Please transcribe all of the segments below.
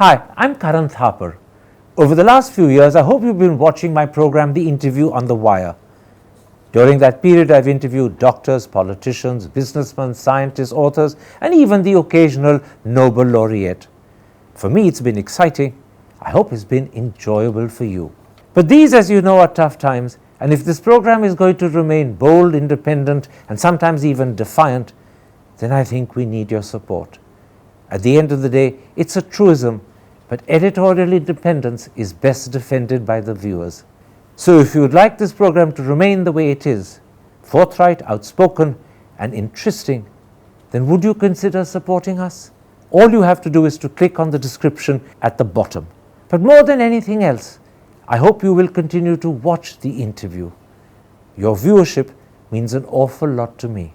Hi, I'm Karan Thapar. Over the last few years, I hope you've been watching my program, The Interview on the Wire. During that period, I've interviewed doctors, politicians, businessmen, scientists, authors, and even the occasional Nobel laureate. For me, it's been exciting. I hope it's been enjoyable for you. But these, as you know, are tough times, and if this program is going to remain bold, independent, and sometimes even defiant, then I think we need your support. At the end of the day, it's a truism, but editorial independence is best defended by the viewers. So if you would like this program to remain the way it is, forthright, outspoken, and interesting, then would you consider supporting us? All you have to do is to click on the description at the bottom. But more than anything else, I hope you will continue to watch the interview. Your viewership means an awful lot to me.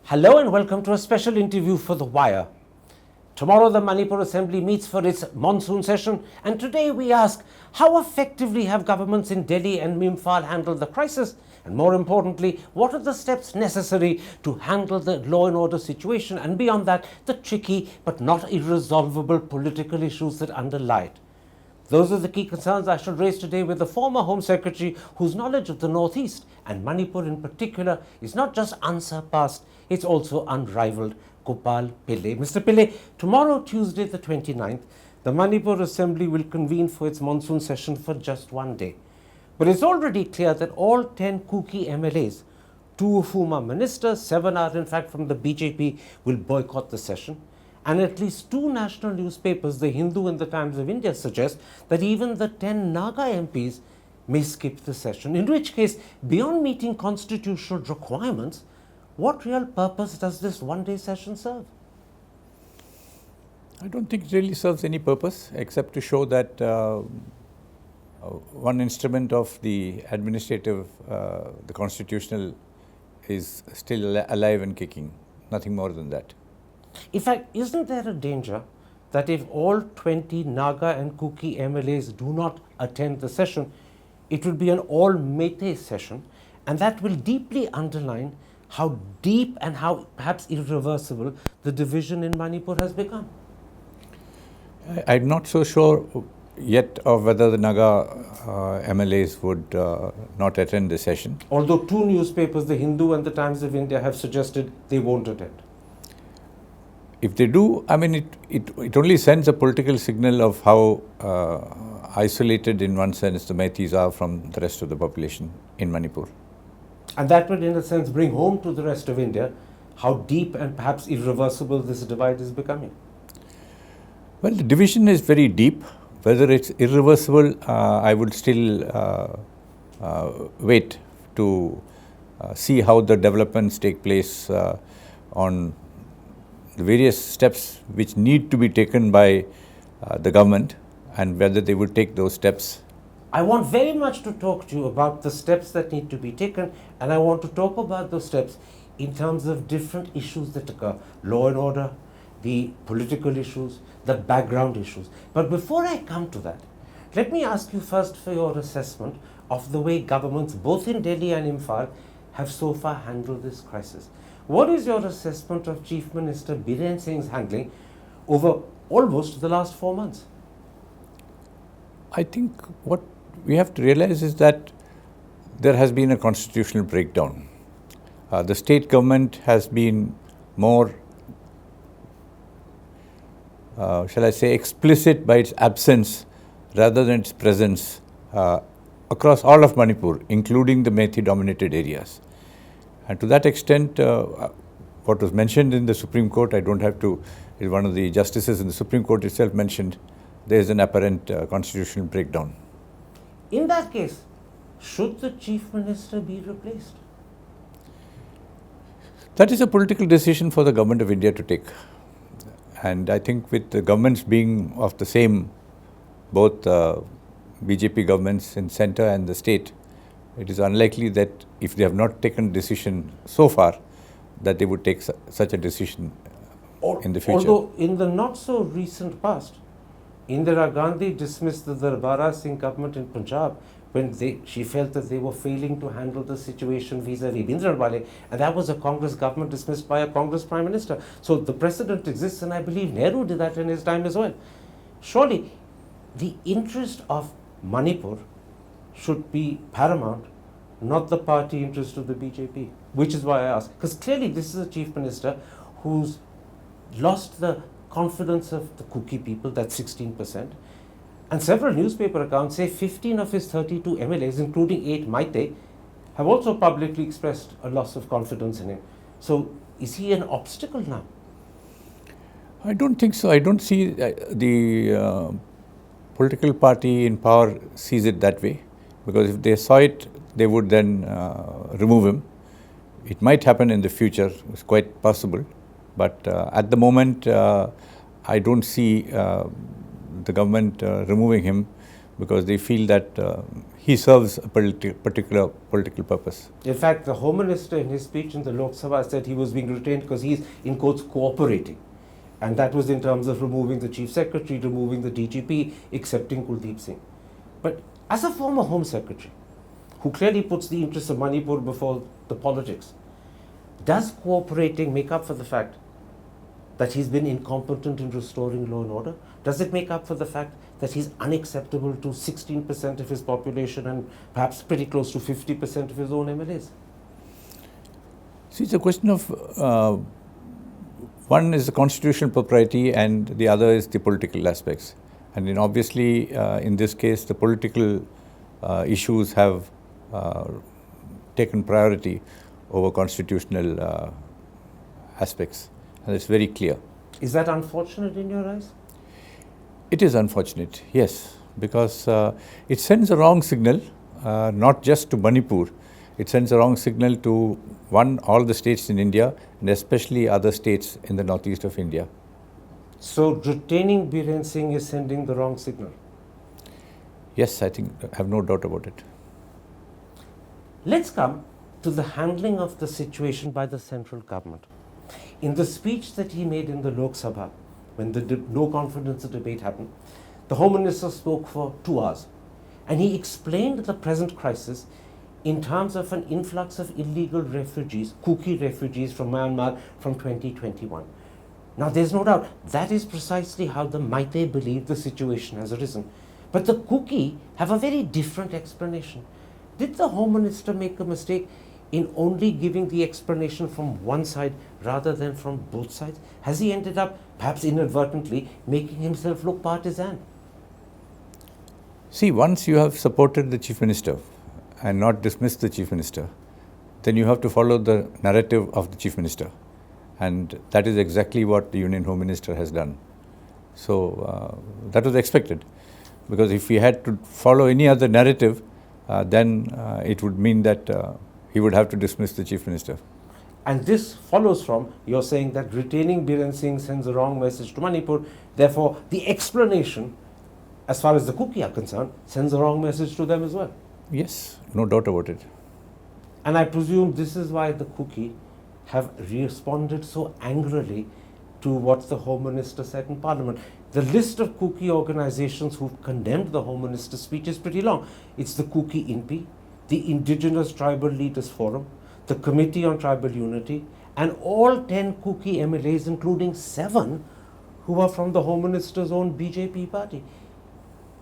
Hello and welcome to a special interview for The Wire. Tomorrow the Manipur Assembly meets for its monsoon session, and today we ask, how effectively have governments in Delhi and Imphal handled the crisis? And more importantly, what are the steps necessary to handle the law and order situation, and beyond that, the tricky but not irresolvable political issues that underlie it? Those are the key concerns I shall raise today with the former Home Secretary, whose knowledge of the Northeast and Manipur in particular is not just unsurpassed, it's also unrivaled, Gopal Pillai. Mr. Pillai, tomorrow, Tuesday the 29th, the Manipur Assembly will convene for its monsoon session for just one day. But it's already clear that all 10 Kuki MLAs, 2 of whom are ministers, 7 are in fact from the BJP, will boycott the session. And at least 2 national newspapers, The Hindu and the Times of India, suggest that even the 10 Naga MPs may skip the session, in which case, beyond meeting constitutional requirements, what real purpose does this one-day session serve? I don't think it really serves any purpose except to show that one instrument of the administrative, the constitutional, is still alive and kicking. Nothing more than that. In fact, isn't there a danger that if all 20 Naga and Kuki MLAs do not attend the session, it will be an all Meitei session, and that will deeply underline how deep and how perhaps irreversible the division in Manipur has become? I'm not so sure yet of whether the Naga MLAs would not attend the session. Although 2 newspapers, The Hindu and the Times of India, have suggested they won't attend. If they do, I mean, it only sends a political signal of how isolated, in one sense, the Meiteis are from the rest of the population in Manipur. And that would, in a sense, bring home to the rest of India how deep and perhaps irreversible this divide is becoming. Well, the division is very deep. Whether it's irreversible, I would still wait to see how the developments take place on the various steps which need to be taken by the government, and whether they would take those steps. I want very much to talk to you about the steps that need to be taken, and I want to talk about those steps in terms of different issues that occur: law and order, the political issues, the background issues. But before I come to that, let me ask you first for your assessment of the way governments, both in Delhi and Imphal, have so far handled this crisis. What is your assessment of Chief Minister Biren Singh's handling over almost the last 4 months? I think what we have to realize is that there has been a constitutional breakdown. The state government has been more, shall I say, explicit by its absence rather than its presence across all of Manipur, including the Meitei-dominated areas. And to that extent, what was mentioned in the Supreme Court, I don't have to, one of the justices in the Supreme Court itself mentioned, there is an apparent constitutional breakdown. In that case, should the Chief Minister be replaced? That is a political decision for the Government of India to take. And I think with the governments being of the same, both BJP governments in centre and the state, it is unlikely that if they have not taken decision so far, that they would take such a decision in the future. Although in the not so recent past, Indira Gandhi dismissed the Darbara Singh government in Punjab when she felt that they were failing to handle the situation vis-a-vis Bhindranwale, and that was a Congress government dismissed by a Congress Prime Minister. So the precedent exists, and I believe Nehru did that in his time as well. Surely the interest of Manipur should be paramount, not the party interest of the BJP, which is why I ask. Because clearly this is a Chief Minister who's lost the confidence of the Kuki people, that's 16%. And several newspaper accounts say 15 of his 32 MLAs, including 8 Meitei, have also publicly expressed a loss of confidence in him. So is he an obstacle now? I don't think so. I don't see the political party in power sees it that way, because if they saw it, they would then remove him. It might happen in the future, it's quite possible, but at the moment I don't see the government removing him, because they feel that he serves a particular political purpose. In fact, the Home Minister in his speech in the Lok Sabha said he was being retained because he's, in quotes, cooperating. And that was in terms of removing the Chief Secretary, removing the DGP, accepting Kuldeep Singh. But as a former Home Secretary, who clearly puts the interests of Manipur before the politics, does cooperating make up for the fact that he's been incompetent in restoring law and order? Does it make up for the fact that he's unacceptable to 16% of his population and perhaps pretty close to 50% of his own MLAs? See, it's a question of one is the constitutional propriety and the other is the political aspects. And then obviously, in this case, the political issues have taken priority over constitutional aspects. And it's very clear. Is that unfortunate in your eyes? It is unfortunate, yes, because it sends a wrong signal, not just to Manipur. It sends a wrong signal to all the states in India, and especially other states in the northeast of India. So retaining Biren Singh is sending the wrong signal? Yes, I have no doubt about it. Let's come to the handling of the situation by the central government. In the speech that he made in the Lok Sabha, when the no confidence debate happened, the Home Minister spoke for 2 hours, and he explained the present crisis in terms of an influx of illegal refugees, Kuki refugees from Myanmar from 2021. Now there's no doubt that is precisely how the Meitei believe the situation has arisen. But the Kuki have a very different explanation. Did the Home Minister make a mistake in only giving the explanation from one side rather than from both sides? Has he ended up, perhaps inadvertently, making himself look partisan? See, once you have supported the Chief Minister and not dismissed the Chief Minister, then you have to follow the narrative of the Chief Minister. And that is exactly what the Union Home Minister has done. So that was expected, because if he had to follow any other narrative, then it would mean that he would have to dismiss the Chief Minister. And this follows from your saying that retaining Biren Singh sends a wrong message to Manipur. Therefore, the explanation, as far as the Kuki are concerned, sends a wrong message to them as well. Yes, no doubt about it. And I presume this is why the Kuki have responded so angrily to what the Home Minister said in Parliament. The list of Kuki organizations who've condemned the Home Minister's speech is pretty long. It's the Kuki INPI, the Indigenous Tribal Leaders Forum, the Committee on Tribal Unity, and all 10 Kuki MLAs, including 7 who are from the Home Minister's own BJP party.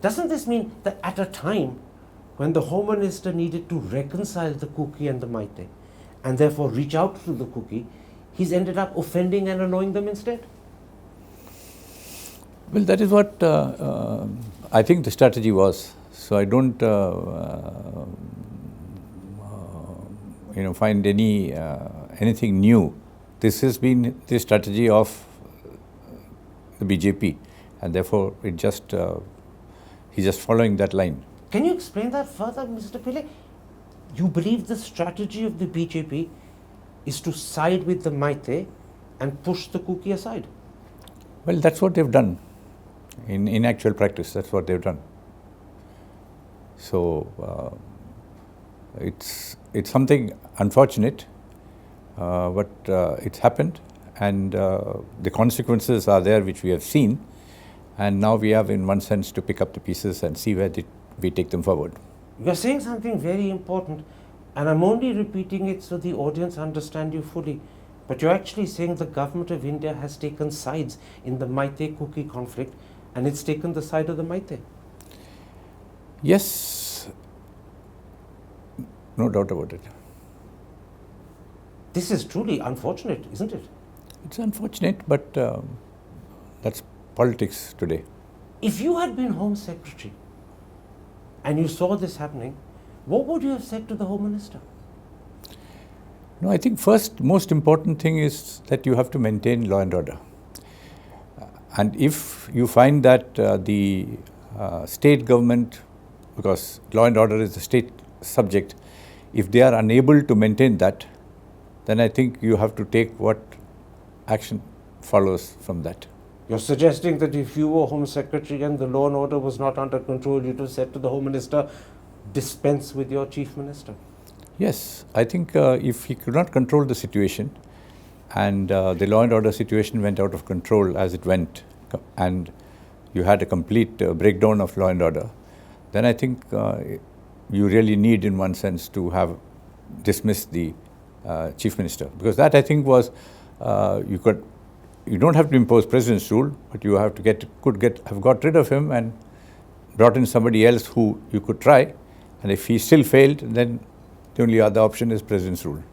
Doesn't this mean that at a time when the Home Minister needed to reconcile the Kuki and the Meitei, and therefore reach out to the Kuki, he's ended up offending and annoying them instead? Well, that is what I think the strategy was. So I don't find anything new. This has been the strategy of the BJP, and therefore he's just following that line. Can you explain that further, Mr. Pillai? You believe the strategy of the BJP is to side with the Meitei and push the Kuki aside? Well, that's what they've done. In actual practice, that's what they've done. So It's something unfortunate, but it's happened, and the consequences are there, which we have seen, and now we have, in one sense, to pick up the pieces and see where we take them forward. You're saying something very important, and I'm only repeating it so the audience understand you fully. But you're actually saying the government of India has taken sides in the Meitei Kuki conflict, and it's taken the side of the Meitei. Yes, no doubt about it. This is truly unfortunate, isn't it? It's unfortunate, but that's politics today. If you had been Home Secretary and you saw this happening, what would you have said to the Home Minister? No, I think most important thing is that you have to maintain law and order. And if you find that the state government, because law and order is a state subject, if they are unable to maintain that, then I think you have to take what action follows from that. You're suggesting that if you were Home Secretary and the law and order was not under control, you'd have said to the Home Minister, dispense with your Chief Minister. Yes, I think if he could not control the situation, and the law and order situation went out of control as it went, and you had a complete breakdown of law and order, then I think you really need, in one sense, to have dismissed the Chief Minister. Because that, I think, was, you don't have to impose President's rule, but you have to have got rid of him and brought in somebody else who you could try, and if he still failed, then the only other option is President's rule.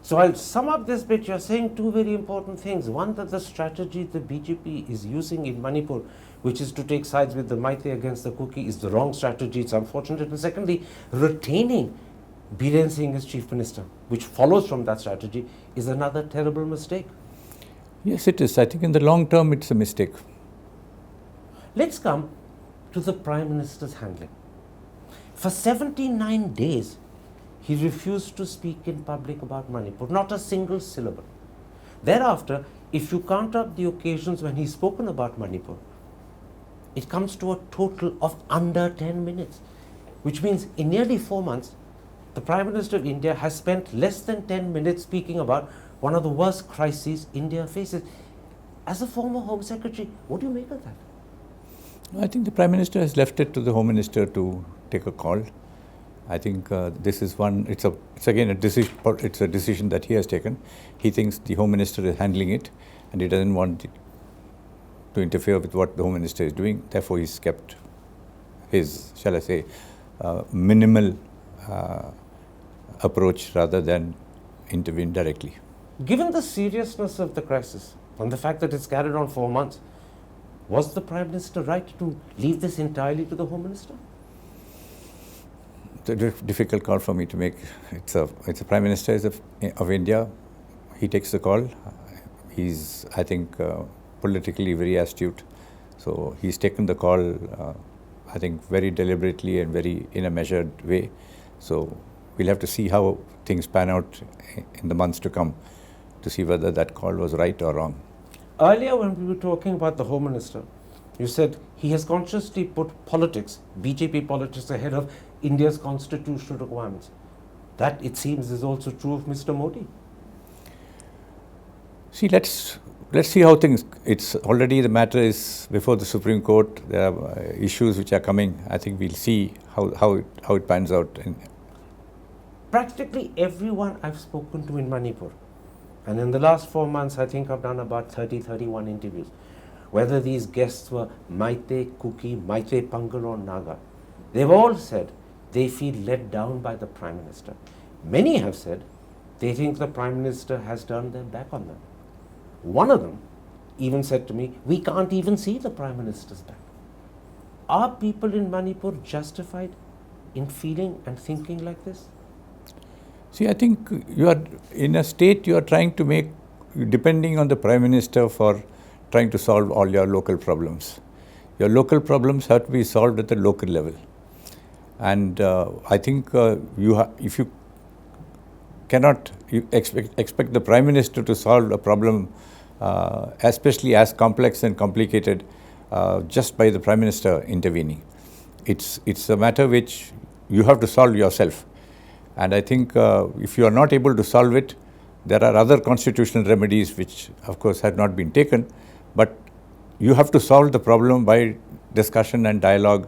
So I'll sum up this bit. You're saying two very important things. One, that the strategy the BJP is using in Manipur, which is to take sides with the Meitei against the Kuki, is the wrong strategy. It's unfortunate. And secondly, retaining Biren Singh as Chief Minister, which follows from that strategy, is another terrible mistake. Yes, it is. I think in the long term, it's a mistake. Let's come to the Prime Minister's handling. For 79 days, he refused to speak in public about Manipur, not a single syllable. Thereafter, if you count up the occasions when he's spoken about Manipur, it comes to a total of under 10 minutes, which means in nearly 4 months, the Prime Minister of India has spent less than 10 minutes speaking about one of the worst crises India faces. As a former Home Secretary, what do you make of that? I think the Prime Minister has left it to the Home Minister to take a call. I think this is one, it's again a decision, it's a decision that he has taken. He thinks the Home Minister is handling it, and he doesn't want to interfere with what the Home Minister is doing. Therefore, he's kept his, shall I say, minimal approach rather than intervene directly. Given the seriousness of the crisis and the fact that it's carried on 4 months, was the Prime Minister right to leave this entirely to the Home Minister? It's a difficult call for me to make. It's a Prime Minister of India. He takes the call. He's, I think, politically very astute. So he's taken the call, I think, very deliberately and very in a measured way. So we'll have to see how things pan out in the months to come to see whether that call was right or wrong. Earlier, when we were talking about the Home Minister, you said he has consciously put politics, BJP politics, ahead of India's constitutional requirements. That, it seems, is also true of Mr. Modi. See, let's see how things. It's already, the matter is before the Supreme Court. There are issues which are coming. I think we'll see how it pans out. Practically everyone I've spoken to in Manipur, and in the last 4 months, I think I've done about 31 interviews. Whether these guests were Meitei, Kuki, Meitei, Pangal or Naga, they've all said they feel let down by the Prime Minister. Many have said they think the Prime Minister has turned their back on them. One of them even said to me, we can't even see the Prime Minister's back. Are people in Manipur justified in feeling and thinking like this? See, I think you are in a state, you are trying to make, depending on the Prime Minister for trying to solve all your local problems. Your local problems have to be solved at the local level. And I think if you cannot expect the Prime Minister to solve a problem, especially as complex and complicated, just by the Prime Minister intervening. It's a matter which you have to solve yourself. And I think if you are not able to solve it, there are other constitutional remedies which, of course, have not been taken. But you have to solve the problem by discussion and dialogue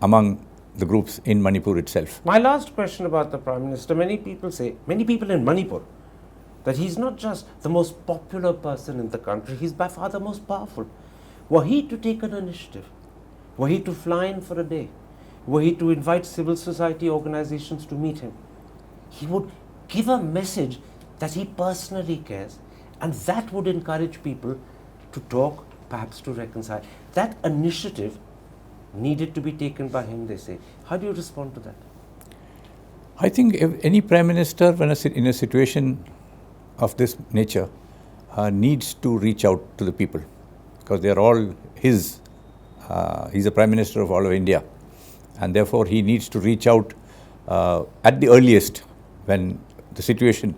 among the groups in Manipur itself. My last question about the Prime Minister, many people in Manipur, that he's not just the most popular person in the country, he's by far the most powerful. Were he to take an initiative, were he to fly in for a day, were he to invite civil society organizations to meet him, he would give a message that he personally cares, and that would encourage people to talk, perhaps to reconcile. That initiative needed to be taken by him, they say. How do you respond to that? I think if any Prime Minister, when in a situation of this nature, needs to reach out to the people, because they are all his. He's the Prime Minister of all of India, and therefore he needs to reach out at the earliest when the situation,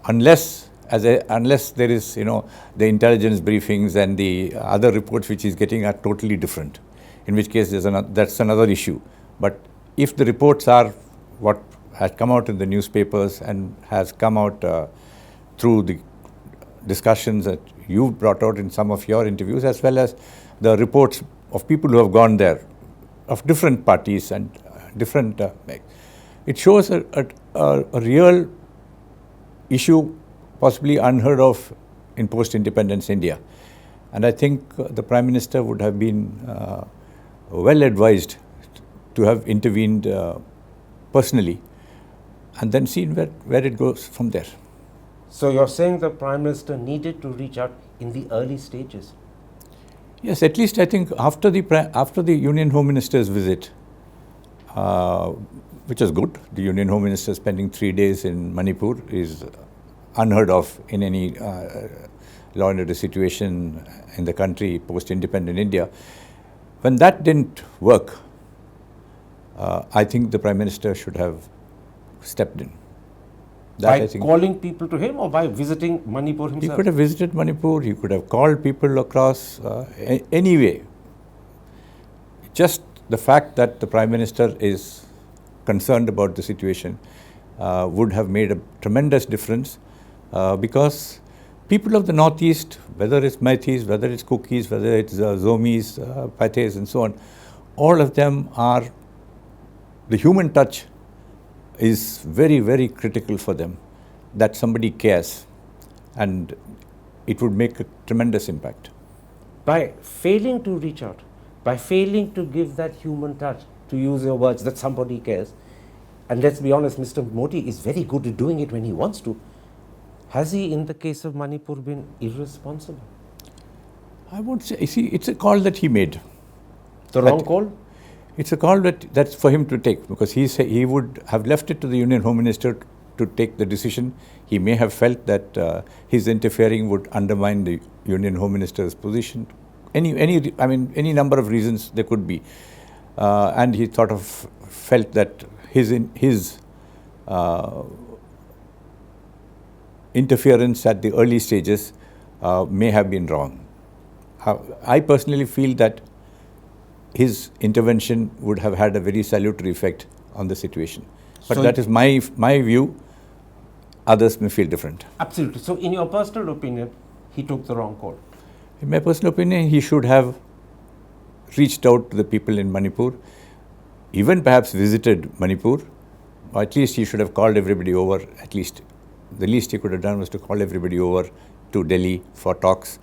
unless there is, the intelligence briefings and the other reports which he's getting are totally different, in which case that's another issue. But if the reports are what has come out in the newspapers and has come out through the discussions that you've brought out in some of your interviews, as well as the reports of people who have gone there, of different parties and different, it shows a real issue possibly unheard of in post-independence India. And I think the Prime Minister would have been well advised to have intervened personally and then seen where it goes from there. So you're saying the Prime Minister needed to reach out in the early stages? Yes, at least I think after the Union Home Minister's visit, which was good. The Union Home Minister spending 3 days in Manipur is unheard of in any law and order situation in the country post-independent India. When that didn't work, I think the Prime Minister should have stepped in. By calling people to him or by visiting Manipur himself? He could have visited Manipur, he could have called people across, anyway. Just the fact that the Prime Minister is concerned about the situation would have made a tremendous difference, because people of the Northeast, whether it's Meiteis, whether it's Kukis, whether it's Zomis, Pates and so on, all of them are, the human touch is very, very critical for them, that somebody cares, and it would make a tremendous impact. By failing to reach out, by failing to give that human touch, to use your words, that somebody cares, and let's be honest, Mr. Modi is very good at doing it when he wants to, has he, in the case of Manipur, been irresponsible? I won't say, see, it's a call that he made. The wrong call? It's a call that's for him to take, because he would have left it to the Union Home Minister to take the decision. He may have felt that his interfering would undermine the Union Home Minister's position. Any number of reasons there could be, and he sort of felt that his interference at the early stages may have been wrong. I personally feel that his intervention would have had a very salutary effect on the situation. But so that is my view. Others may feel different. Absolutely. So in your personal opinion, he took the wrong call? In my personal opinion, he should have reached out to the people in Manipur, even perhaps visited Manipur, or at least he should have called everybody over. At least the least he could have done was to call everybody over to Delhi for talks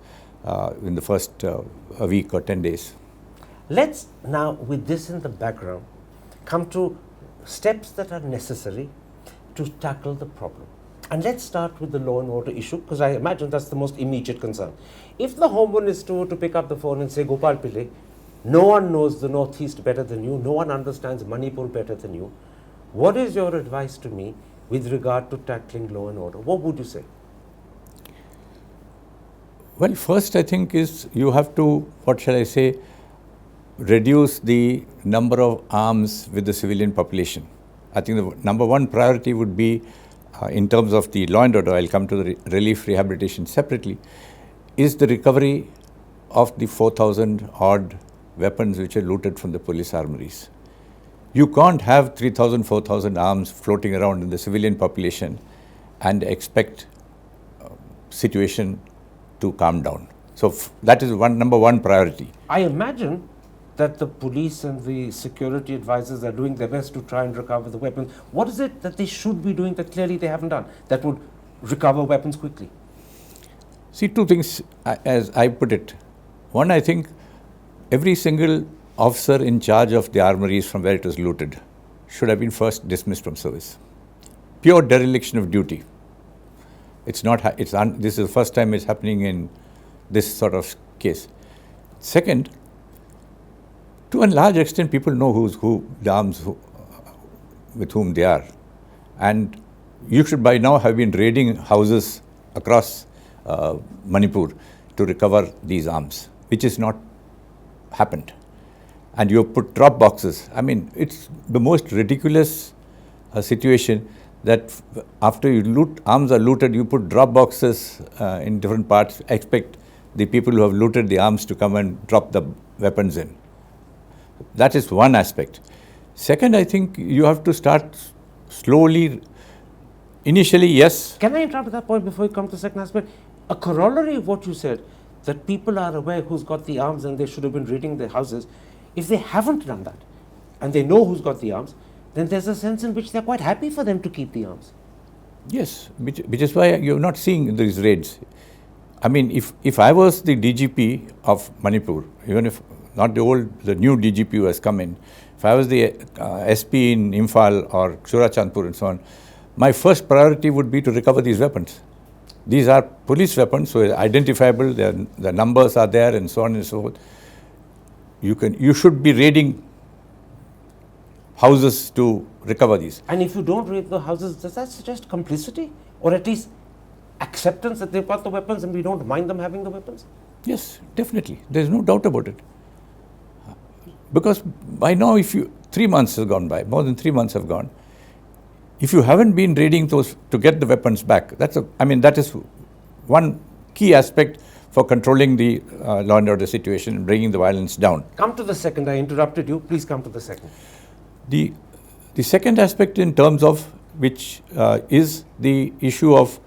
in the first a week or 10 days. Let's now, with this in the background, come to steps that are necessary to tackle the problem. And let's start with the law and order issue, because I imagine that's the most immediate concern. If the Home Minister were to pick up the phone and say, Gopal Pillai, no one knows the Northeast better than you, no one understands Manipur better than you, what is your advice to me with regard to tackling law and order? What would you say? Well, first I think is you have to, what shall I say, reduce the number of arms with the civilian population. I think the number one priority would be, in terms of the law and order, I'll come to the relief rehabilitation separately, is the recovery of the 4,000 odd weapons which are looted from the police armories. You can't have 3,000, 4,000 arms floating around in the civilian population and expect situation to calm down. So that is number one priority. I imagine that the police and the security advisors are doing their best to try and recover the weapons. What is it that they should be doing that clearly they haven't done that would recover weapons quickly? See, two things as I put it. One, I think every single officer in charge of the armories from where it was looted should have been first dismissed from service. Pure dereliction of duty. It's not. This is the first time it's happening in this sort of case. Second, to a large extent, people know who's who, the arms with whom they are, and you should by now have been raiding houses across Manipur to recover these arms, which is not happened. And you have put drop boxes. I mean, it's the most ridiculous situation that after you arms are looted, you put drop boxes in different parts, expect the people who have looted the arms to come and drop the weapons in. That is one aspect. Second, I think you have to start slowly. Initially, yes. Can I interrupt at that point before you come to the second aspect? A corollary of what you said, that people are aware who's got the arms and they should have been raiding their houses. If they haven't done that, and they know who's got the arms, then there's a sense in which they're quite happy for them to keep the arms. Yes, which is why you're not seeing these raids. I mean, if I was the DGP of Manipur, even if not the new DGP who has come in, if I was the SP in Imphal or Surachandpur and so on, my first priority would be to recover these weapons. These are police weapons, so identifiable, the numbers are there and so on and so forth. You should be raiding houses to recover these. And if you don't raid the houses, does that suggest complicity? Or at least acceptance that they've got the weapons and we don't mind them having the weapons? Yes, definitely. There's no doubt about it. Because by now, 3 months have gone by, more than 3 months have gone. If you haven't been raiding those to get the weapons back, that is one key aspect for controlling the law and order situation and bringing the violence down. Come to the second. I interrupted you. Please come to the second. The second aspect in terms of which is the issue of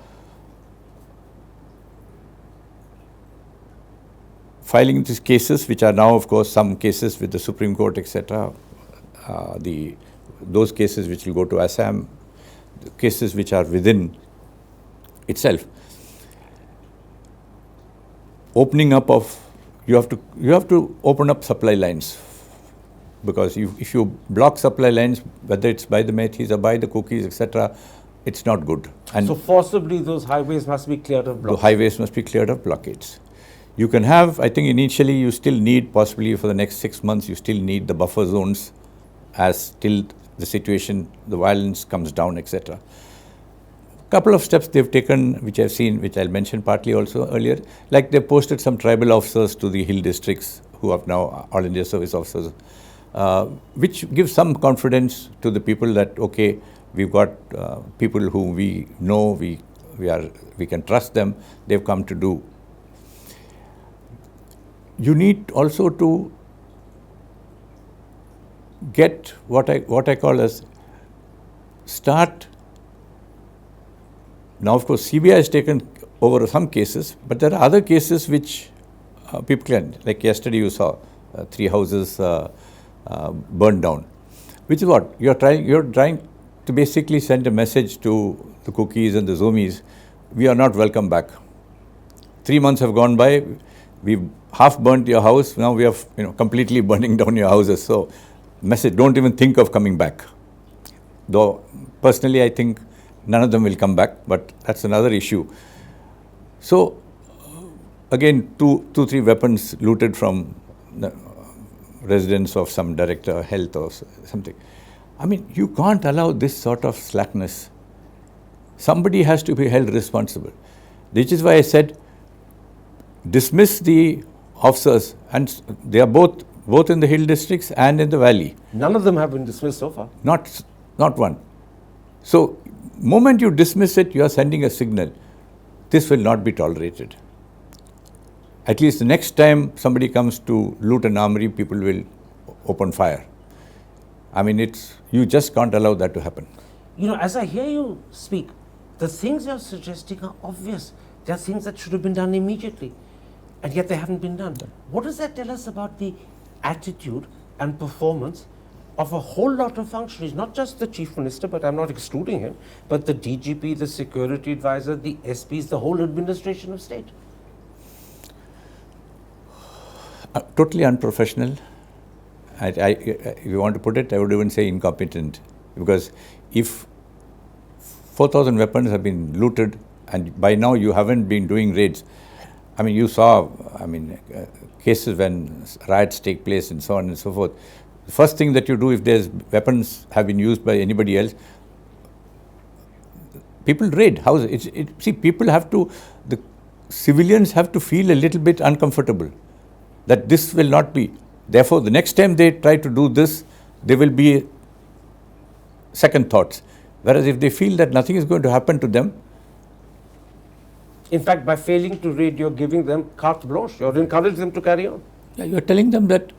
filing these cases, which are now, of course, some cases with the Supreme Court, etc. Those cases which will go to Assam, the cases which are within itself. Opening up of you have to open up supply lines, because if you block supply lines, whether it's by the Meiteis or by the Kukis, etc., it's not good. And so forcibly those highways must be cleared of blockades. The highways must be cleared of blockades. You can have, I think initially you still need, possibly for the next 6 months, you still need the buffer zones as till the situation, the violence comes down, etc. Couple of steps they've taken, which I've seen, which I'll mention partly also earlier, like they posted some tribal officers to the hill districts who are now All India Service officers, which gives some confidence to the people that, okay, we've got people who we know, we can trust them, they've come to do. You need also to get what I call as start. Now, of course, CBI has taken over some cases, but there are other cases which people can, like yesterday you saw 3 houses burned down, which is what you're trying to basically send a message to the Kukis and the Zomis. We are not welcome back. 3 months have gone by. We've half burnt your house. Now we are completely burning down your houses. So, message: don't even think of coming back. Though personally, I think none of them will come back, but that's another issue. So, again, 2-3 weapons looted from the residence of some director, health or something. I mean, you can't allow this sort of slackness. Somebody has to be held responsible. Which is why I said, dismiss the officers, and they are both in the hill districts and in the valley. None of them have been dismissed so far. Not one. So, moment you dismiss it, you are sending a signal. This will not be tolerated. At least the next time somebody comes to loot an armory, people will open fire. I mean, you just can't allow that to happen. You know, as I hear you speak, the things you're suggesting are obvious. They are things that should have been done immediately, and yet they haven't been done. What does that tell us about the attitude and performance of a whole lot of functionaries, not just the Chief Minister, but I'm not excluding him, but the DGP, the Security Advisor, the SPs, the whole administration of state? Totally unprofessional. If you want to put it, I would even say incompetent. Because if 4,000 weapons have been looted and by now you haven't been doing raids, I mean, you saw, cases when riots take place and so on and so forth. The first thing that you do if there's weapons have been used by anybody else, people raid houses. See, people have to, the civilians have to feel a little bit uncomfortable that this will not be. Therefore, the next time they try to do this, there will be second thoughts. Whereas if they feel that nothing is going to happen to them. In fact, by failing to raid, you're giving them carte blanche. You're encouraging them to carry on. Yeah, you're telling them that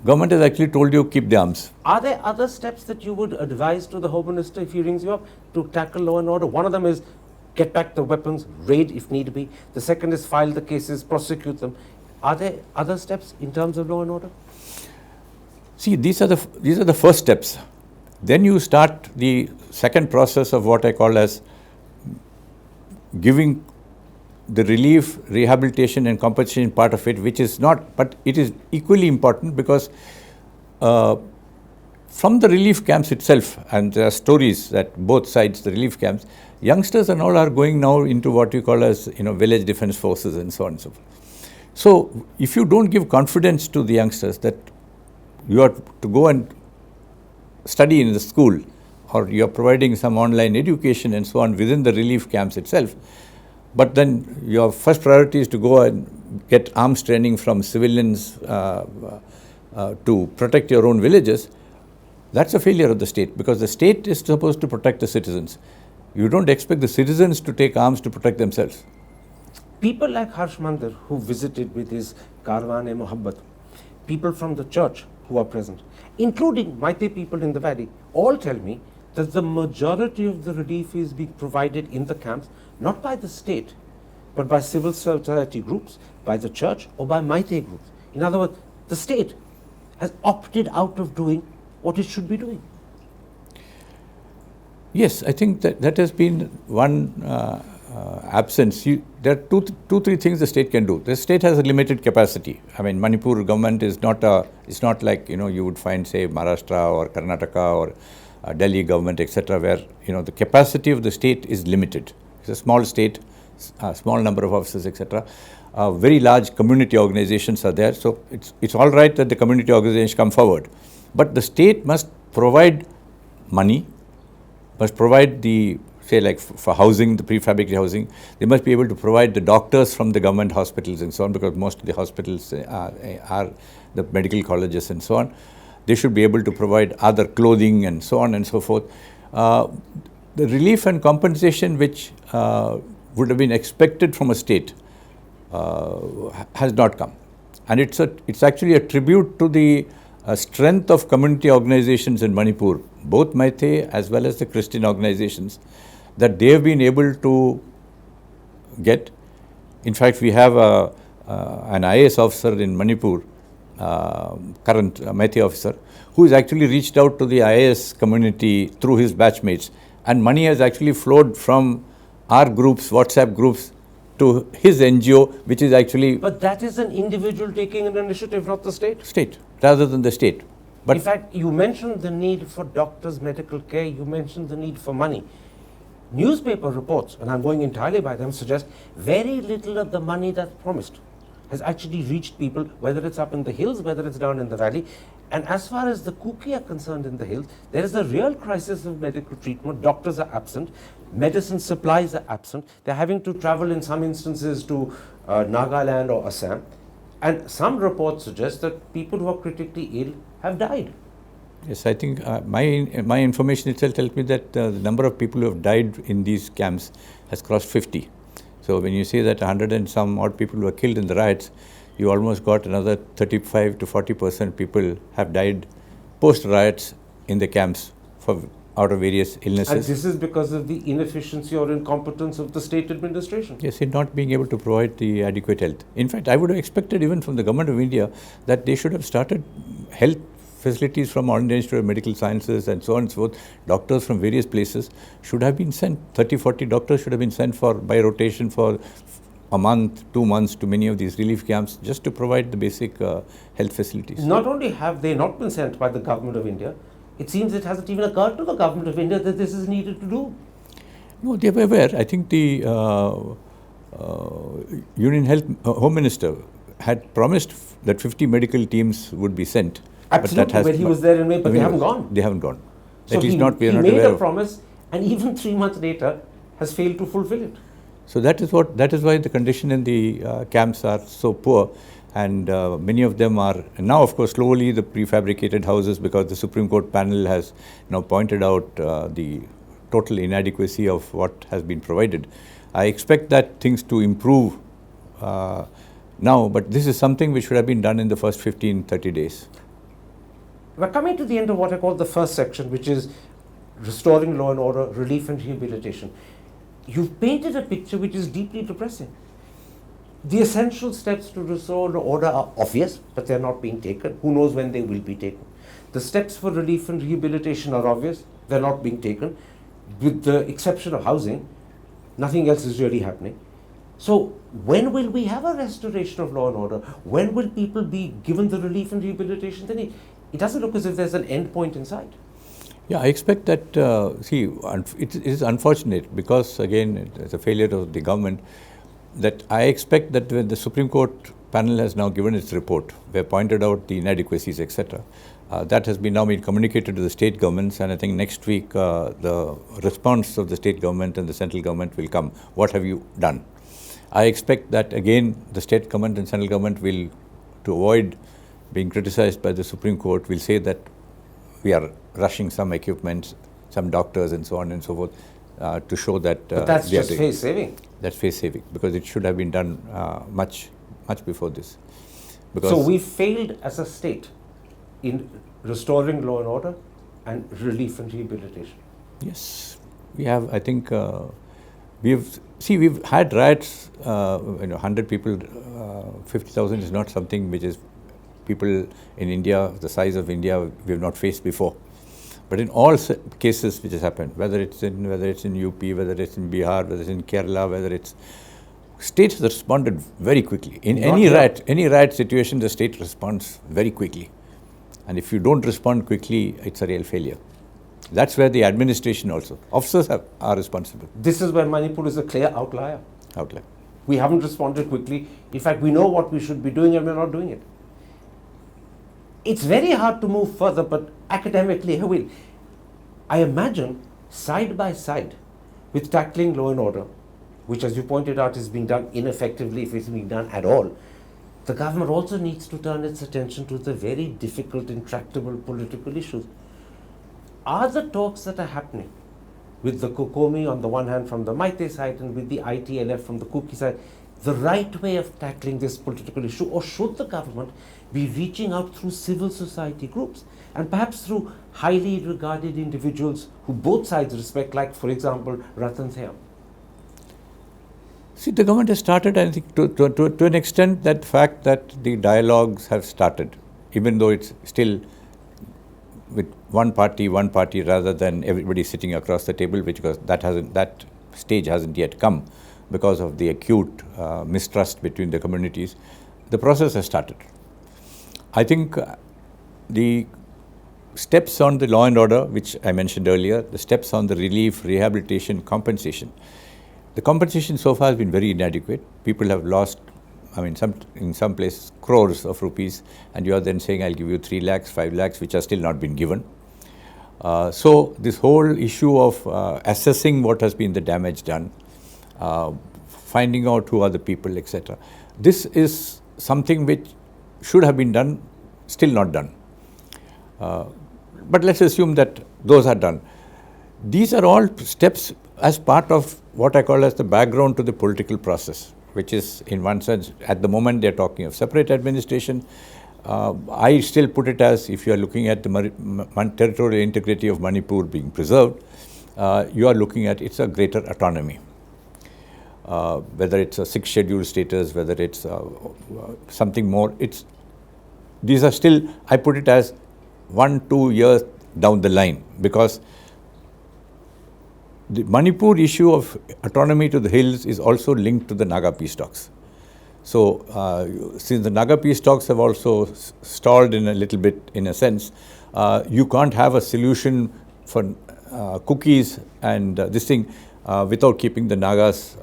government has actually told you keep the arms. Are there other steps that you would advise to the Home Minister if he rings you up to tackle law and order? One of them is get back the weapons, raid if need be. The second is file the cases, prosecute them. Are there other steps in terms of law and order? See, these are the first steps. Then you start the second process of what I call as giving the relief, rehabilitation and compensation part of it, which is not, but it is equally important because from the relief camps itself, and there are stories that both sides, the relief camps, youngsters and all are going now into what you call as, village defense forces and so on and so forth. So if you don't give confidence to the youngsters that you are to go and study in the school, or you are providing some online education and so on within the relief camps itself, but then your first priority is to go and get arms training from civilians to protect your own villages, that's a failure of the state, because the state is supposed to protect the citizens. You don't expect the citizens to take arms to protect themselves. People like Harsh Mandir, who visited with his Karwan-e-Mohabbat, people from the church who are present, including Meitei people in the valley, all tell me that the majority of the relief is being provided in the camps, not by the state, but by civil society groups, by the church, or by Meitei groups. In other words, the state has opted out of doing what it should be doing. Yes, I think that has been one absence. There are three things the state can do. The state has a limited capacity. I mean, Manipur government is not it's not like, you would find, say, Maharashtra or Karnataka or Delhi government, etc., where, the capacity of the state is limited. It's a small state, a small number of officers, etc. Very large community organizations are there. So it's all right that the community organizations come forward. But the state must provide money, must provide the, say, like for housing, the prefabricated housing. They must be able to provide the doctors from the government hospitals and so on, because most of the hospitals are the medical colleges and so on. They should be able to provide other clothing and so on and so forth. The relief and compensation which would have been expected from a state has not come. And it's actually a tribute to the strength of community organizations in Manipur, both Meitei as well as the Christian organizations, that they have been able to get. In fact, we have an IAS officer in Manipur, current Meitei officer, who has actually reached out to the IAS community through his batchmates, and money has actually flowed from our groups, WhatsApp groups, to his NGO, which is actually... But that is an individual taking an initiative, not the state? State, rather than the state. But in fact, you mentioned the need for doctors' medical care, you mentioned the need for money. Newspaper reports, and I'm going entirely by them, suggest very little of the money that's promised has actually reached people, whether it's up in the hills, whether it's down in the valley. And as far as the Kuki are concerned in the hills, there is a real crisis of medical treatment. Doctors are absent, medicine supplies are absent. They're having to travel in some instances to Nagaland or Assam. And some reports suggest that people who are critically ill have died. Yes, I think my information itself tells me that the number of people who have died in these camps has crossed 50. So when you say that 100 and some odd people were killed in the riots, you almost got another 35 to 40% people have died post riots in the camps out of various illnesses. And this is because of the inefficiency or incompetence of the state administration. Yes, in not being able to provide the adequate health. In fact, I would have expected even from the government of India that they should have started health facilities from All India Institute of Medical Sciences and so on and so forth. Doctors from various places should have been sent. 30, 40 doctors should have been sent by rotation for a month, 2 months to many of these relief camps just to provide the basic health facilities. Not only have they not been sent by the government of India, it seems it hasn't even occurred to the government of India that this is needed to do. No, they were aware. I think the Union Health Home Minister had promised that 50 medical teams would be sent. Absolutely, when he was there in May, but they haven't gone. They haven't gone. So At least he we are not made aware a promise, and even 3 months later has failed to fulfill it. So that is why the condition in the camps are so poor, and many of them are now, of course, slowly the prefabricated houses, because the Supreme Court panel has now pointed out the total inadequacy of what has been provided. I expect that things to improve now, but this is something which should have been done in the first 15-30 days. We're coming to the end of what I call the first section, which is restoring law and order, relief and rehabilitation. You've painted a picture which is deeply depressing. The essential steps to restore order are obvious, but they're not being taken. Who knows when they will be taken? The steps for relief and rehabilitation are obvious, they're not being taken. With the exception of housing, nothing else is really happening. So when will we have a restoration of law and order? When will people be given the relief and rehabilitation they need? It doesn't look as if there's an end point in sight. Yeah, I expect that, it is unfortunate because, again, it's a failure of the government, that I expect that when the Supreme Court panel has now given its report, where pointed out the inadequacies, etc., that has now been communicated to the state governments, and I think next week the response of the state government and the central government will come. What have you done? I expect that, again, the state government and central government will, to avoid being criticized by the Supreme Court, will say that we are rushing some equipment, some doctors and so on and so forth to show that. But that's just face saving. That's face saving, because it should have been done much before this. So we failed as a state in restoring law and order and relief and rehabilitation. Yes, we have. I think we've had riots. 100 people, 50,000 is not something which is people in India, the size of India, we have not faced before. But in all cases which has happened, whether it's in UP, whether it's in Bihar, whether it's in Kerala, whether it's states have responded very quickly. In any riot situation, the state responds very quickly. And if you don't respond quickly, it's a real failure. That's where the administration also, officers are responsible. This is where Manipur is a clear outlier. We haven't responded quickly. In fact, we know what we should be doing and we're not doing it. It's very hard to move further, but academically I will. I imagine side by side with tackling law and order, which, as you pointed out, is being done ineffectively if it's being done at all, the government also needs to turn its attention to the very difficult, intractable political issues. Are the talks that are happening with the Kuki on the one hand from the Meitei side and with the ITLF from the Kuki side the right way of tackling this political issue, or should the government be reaching out through civil society groups and perhaps through highly regarded individuals who both sides respect, like, for example, Ratan Thapar? See, the government has started, I think, to an extent, that fact that the dialogues have started, even though it's still with one party rather than everybody sitting across the table, because that stage hasn't yet come because of the acute mistrust between the communities. The process has started. I think the steps on the law and order, which I mentioned earlier, the steps on the relief, rehabilitation, compensation. The compensation so far has been very inadequate. People have lost, in some places, crores of rupees, and you are then saying, I'll give you 3 lakhs, 5 lakhs, which are still not been given. So this whole issue of assessing what has been the damage done, finding out who are the people, etc. This is something which should have been done, still not done. But let's assume that those are done. These are all steps as part of what I call as the background to the political process, which is, in one sense, at the moment they're talking of separate administration. I still put it as, if you are looking at the territorial integrity of Manipur being preserved, you are looking at it's a greater autonomy. Whether it's a 6th schedule status, whether it's something more, these are still, I put it as 1-2 years down the line, because the Manipur issue of autonomy to the hills is also linked to the Naga peace talks. So, since the Naga peace talks have also stalled in a little bit, in a sense, you can't have a solution for Kukis and this thing without keeping the Nagas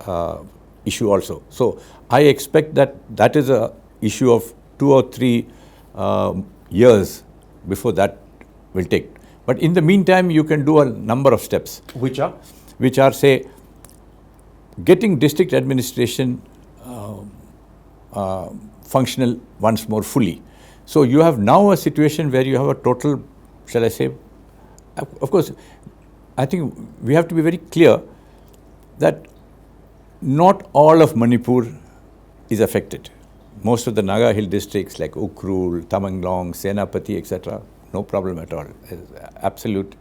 issue also. So, I expect that is a issue of 2 or 3 years before that will take. But in the meantime, you can do a number of steps. Which are? Which are, say, getting district administration functional once more fully. So you have now a situation where you have a total, shall I say, of course, I think we have to be very clear that not all of Manipur is affected. Most of the Naga Hill districts like Ukhrul, Tamenglong, Senapati, etc., no problem at all. Absolute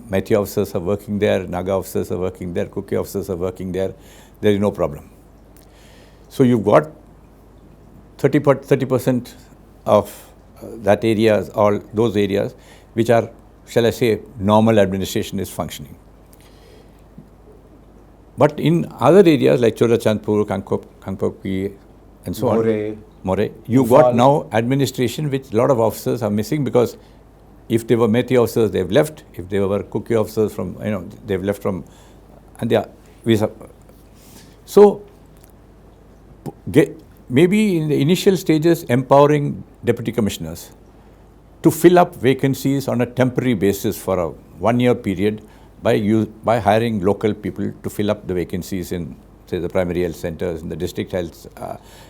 Meitei officers are working there, Naga officers are working there, Kuki officers are working there. There is no problem. So you've got 30% of that areas, all those areas which are, shall I say, normal administration is functioning. But in other areas like Chorachandpur, Kangpoki and so on, More, you got now administration which a lot of officers are missing, because if they were Meitei officers, they've left. If they were Kuki officers from, they've left from, and they are, so maybe in the initial stages, empowering deputy commissioners to fill up vacancies on a temporary basis for a 1-year period by hiring local people to fill up the vacancies in, say, the primary health centers, in the district health,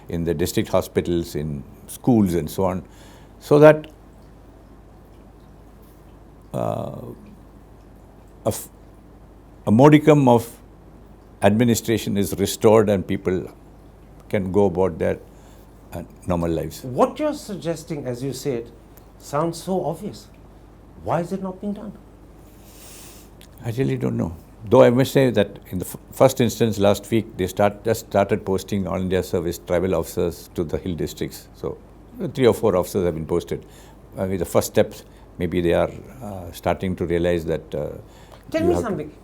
in the district hospitals, in schools and so on, so that a modicum of administration is restored and people can go about their normal lives. What you're suggesting, as you said, sounds so obvious. Why is it not being done? I really don't know. Though I must say that in the first instance last week, they just started posting All India Service tribal officers to the hill districts. So 3 or 4 officers have been posted. With the first steps, maybe they are starting to realize that. Tell me something.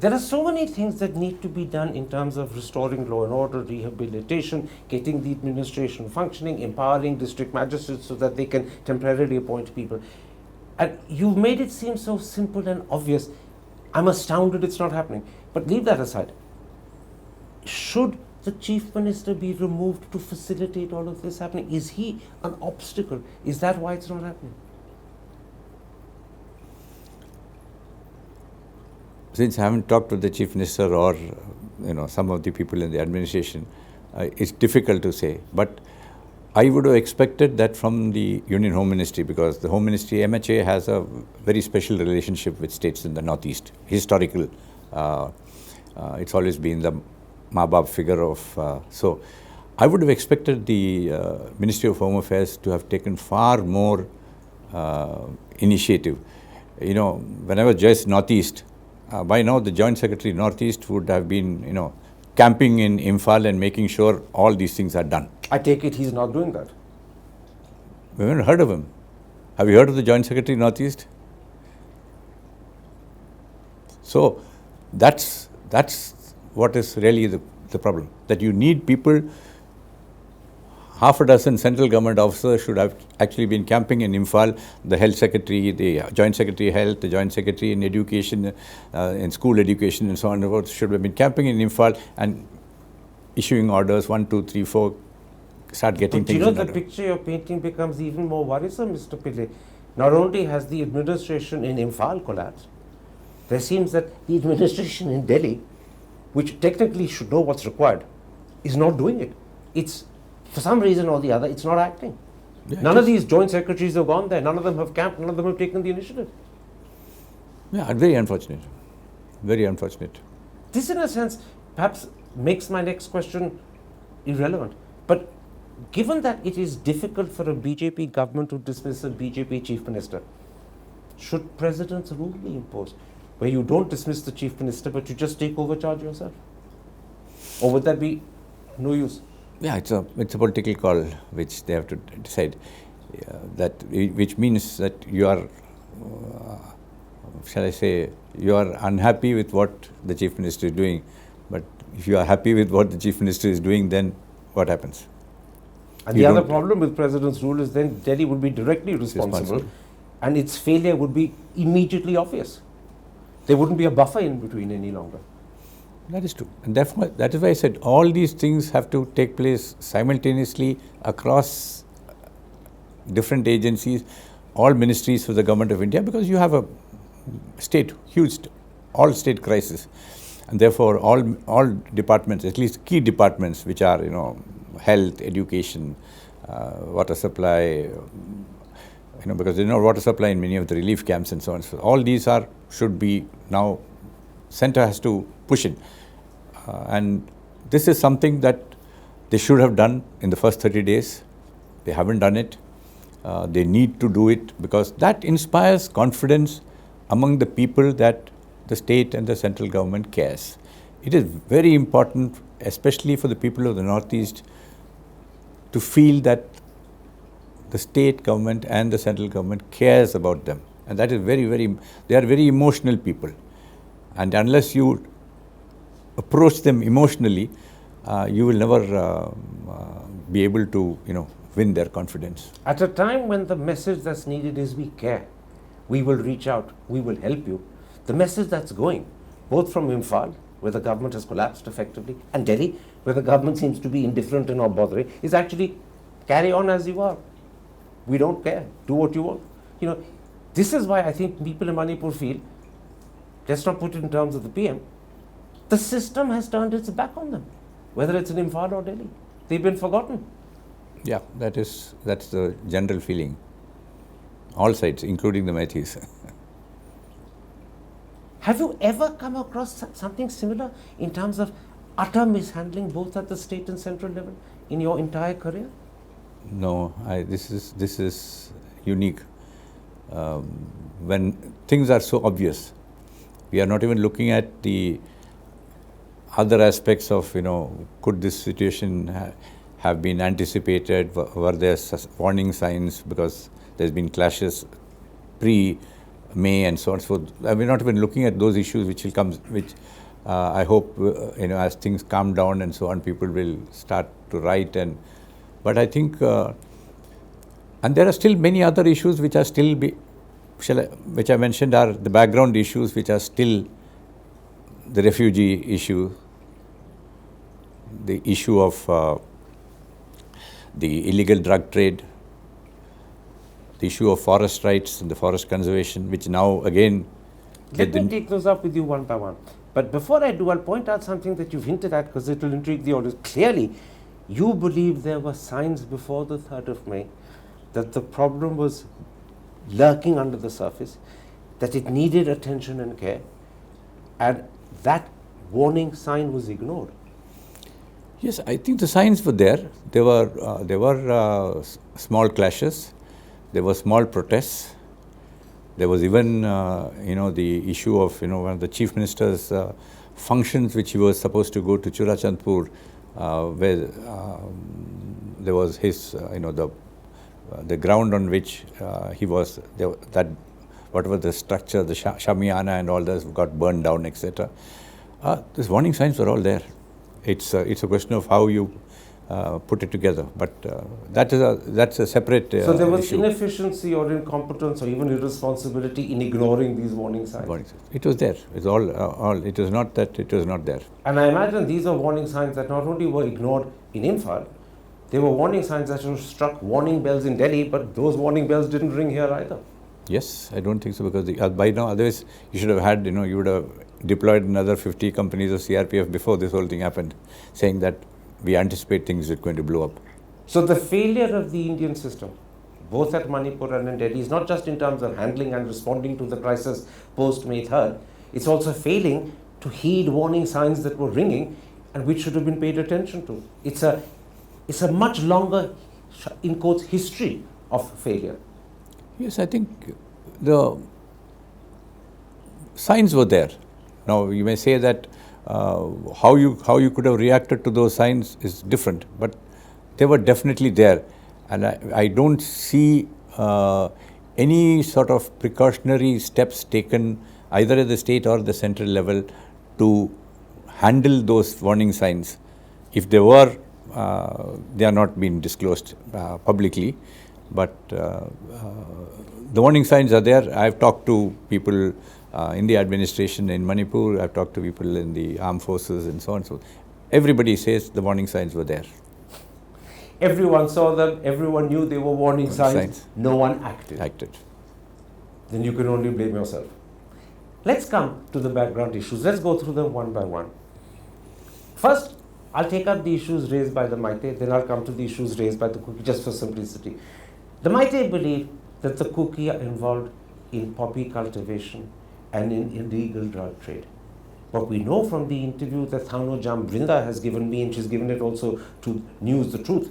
There are so many things that need to be done in terms of restoring law and order, rehabilitation, getting the administration functioning, empowering district magistrates so that they can temporarily appoint people. And you've made it seem so simple and obvious. I'm astounded it's not happening. But leave that aside. Should the Chief Minister be removed to facilitate all of this happening? Is he an obstacle? Is that why it's not happening? Since I haven't talked to the Chief Minister or some of the people in the administration, it's difficult to say. But I would have expected that from the Union Home Ministry, because the Home Ministry, MHA, has a very special relationship with states in the Northeast, historical. It's always been the Mabab figure of, so I would have expected the Ministry of Home Affairs to have taken far more initiative. When I was just Northeast, by now the Joint Secretary Northeast would have been, camping in Imphal and making sure all these things are done. I take it he's not doing that. We haven't heard of him. Have you heard of the Joint Secretary Northeast? So that's what is really the problem. That you need people. Half a dozen central government officers should have actually been camping in Imphal. The Health Secretary, the Joint Secretary Health, the Joint Secretary in Education, in school education and so on and so forth should have been camping in Imphal and issuing orders 1, 2, 3, 4, start getting things in order. The picture you're painting becomes even more worrisome, Mr. Pillai. Not only has the administration in Imphal collapsed, there seems that the administration in Delhi, which technically should know what's required, is not doing it. It's, for some reason or the other, it's not acting. Yeah, none of these joint secretaries have gone there. None of them have camped. None of them have taken the initiative. Yeah, very unfortunate. Very unfortunate. This, in a sense, perhaps makes my next question irrelevant. But given that it is difficult for a BJP government to dismiss a BJP Chief Minister, should President's rule be imposed, where you don't dismiss the Chief Minister but you just take overcharge yourself? Or would that be no use? Yeah, it's a political call which they have to decide. Which means that you are, shall I say, you are unhappy with what the Chief Minister is doing. But if you are happy with what the Chief Minister is doing, then what happens? And the other problem with President's rule is then Delhi would be directly responsible and its failure would be immediately obvious. There wouldn't be a buffer in between any longer. That is true. And therefore, that is why I said all these things have to take place simultaneously across different agencies, all ministries of the Government of India, because you have a huge all-state crisis. And therefore, all departments, at least key departments, which are, health, education, water supply, because there's no water supply in many of the relief camps and so on. So all these should be now, center has to push in. And this is something that they should have done in the first 30 days. They haven't done it. They need to do it because that inspires confidence among the people that the state and the central government cares. It is very important, especially for the people of the Northeast, to feel that the state government and the central government cares about them. And that is they are very emotional people. And unless you approach them emotionally, you will never be able to, win their confidence. At a time when the message that's needed is we care, we will reach out, we will help you, the message that's going, both from Imphal, where the government has collapsed effectively, and Delhi, where the government seems to be indifferent and not bothering, is actually carry on as you are. We don't care. Do what you want. This is why I think people in Manipur feel, let's not put it in terms of the PM, the system has turned its back on them, whether it's in Imphal or Delhi. They've been forgotten. Yeah, that's the general feeling. All sides, including the Meiteis. Have you ever come across something similar in terms of utter mishandling both at the state and central level in your entire career? No, this is unique. When things are so obvious, we are not even looking at the other aspects of, could this situation have been anticipated? Were there warning signs because there's been clashes pre-May and so on. So we're not even looking at those issues which will come, which I hope, as things calm down and so on, people will start to write. But I think, and there are still many other issues which are still, which I mentioned are the background issues which are still the refugee issue, the issue of the illegal drug trade, the issue of forest rights and the forest conservation, which now again... Let me take those up with you one by one. But before I do, I'll point out something that you've hinted at because it will intrigue the audience. Clearly, you believe there were signs before the 3rd of May that the problem was lurking under the surface, that it needed attention and care, and that warning sign was ignored. Yes, I think the signs were there. There were small clashes. There were small protests. There was even, the issue of, one of the Chief Minister's functions which he was supposed to go to Churachandpur, where there was his, the ground on which he was, that whatever the structure, the Shamiana and all this got burned down, etc. These warning signs were all there. It's a question of how you put it together, but that's a separate So there was issue. Inefficiency or incompetence or even irresponsibility in ignoring these warning signs. It was there. It's all. It was not that it was not there. And I imagine these are warning signs that not only were ignored in Imphal, they were warning signs that should have struck warning bells in Delhi, but those warning bells didn't ring here either. Yes, I don't think so, because by now, otherwise you should have had, you would have deployed another 50 companies of CRPF before this whole thing happened, saying that we anticipate things are going to blow up. So the failure of the Indian system, both at Manipur and in Delhi, is not just in terms of handling and responding to the crisis post May 3rd, it's also failing to heed warning signs that were ringing and which should have been paid attention to. It's a It's a much longer, in quotes, history of failure. Yes, I think the signs were there. Now you may say that how you could have reacted to those signs is different, but they were definitely there, and I don't see any sort of precautionary steps taken either at the state or the central level to handle those warning signs. If they were, they are not being disclosed publicly, but the warning signs are there. I've talked to people in the administration in Manipur, I've talked to people in the armed forces and so on. So everybody says the warning signs were there. Everyone saw them, everyone knew they were warning signs, no one acted. Then you can only blame yourself. Let's come to the background issues. Let's go through them one by one. First, I'll take up the issues raised by the Meitei, then I'll come to the issues raised by the Kuki, just for simplicity. The Meitei believe that the Kuki are involved in poppy cultivation and in illegal drug trade. But we know from the interview that Thano Jam Brinda has given me, and she's given it also to News the Truth,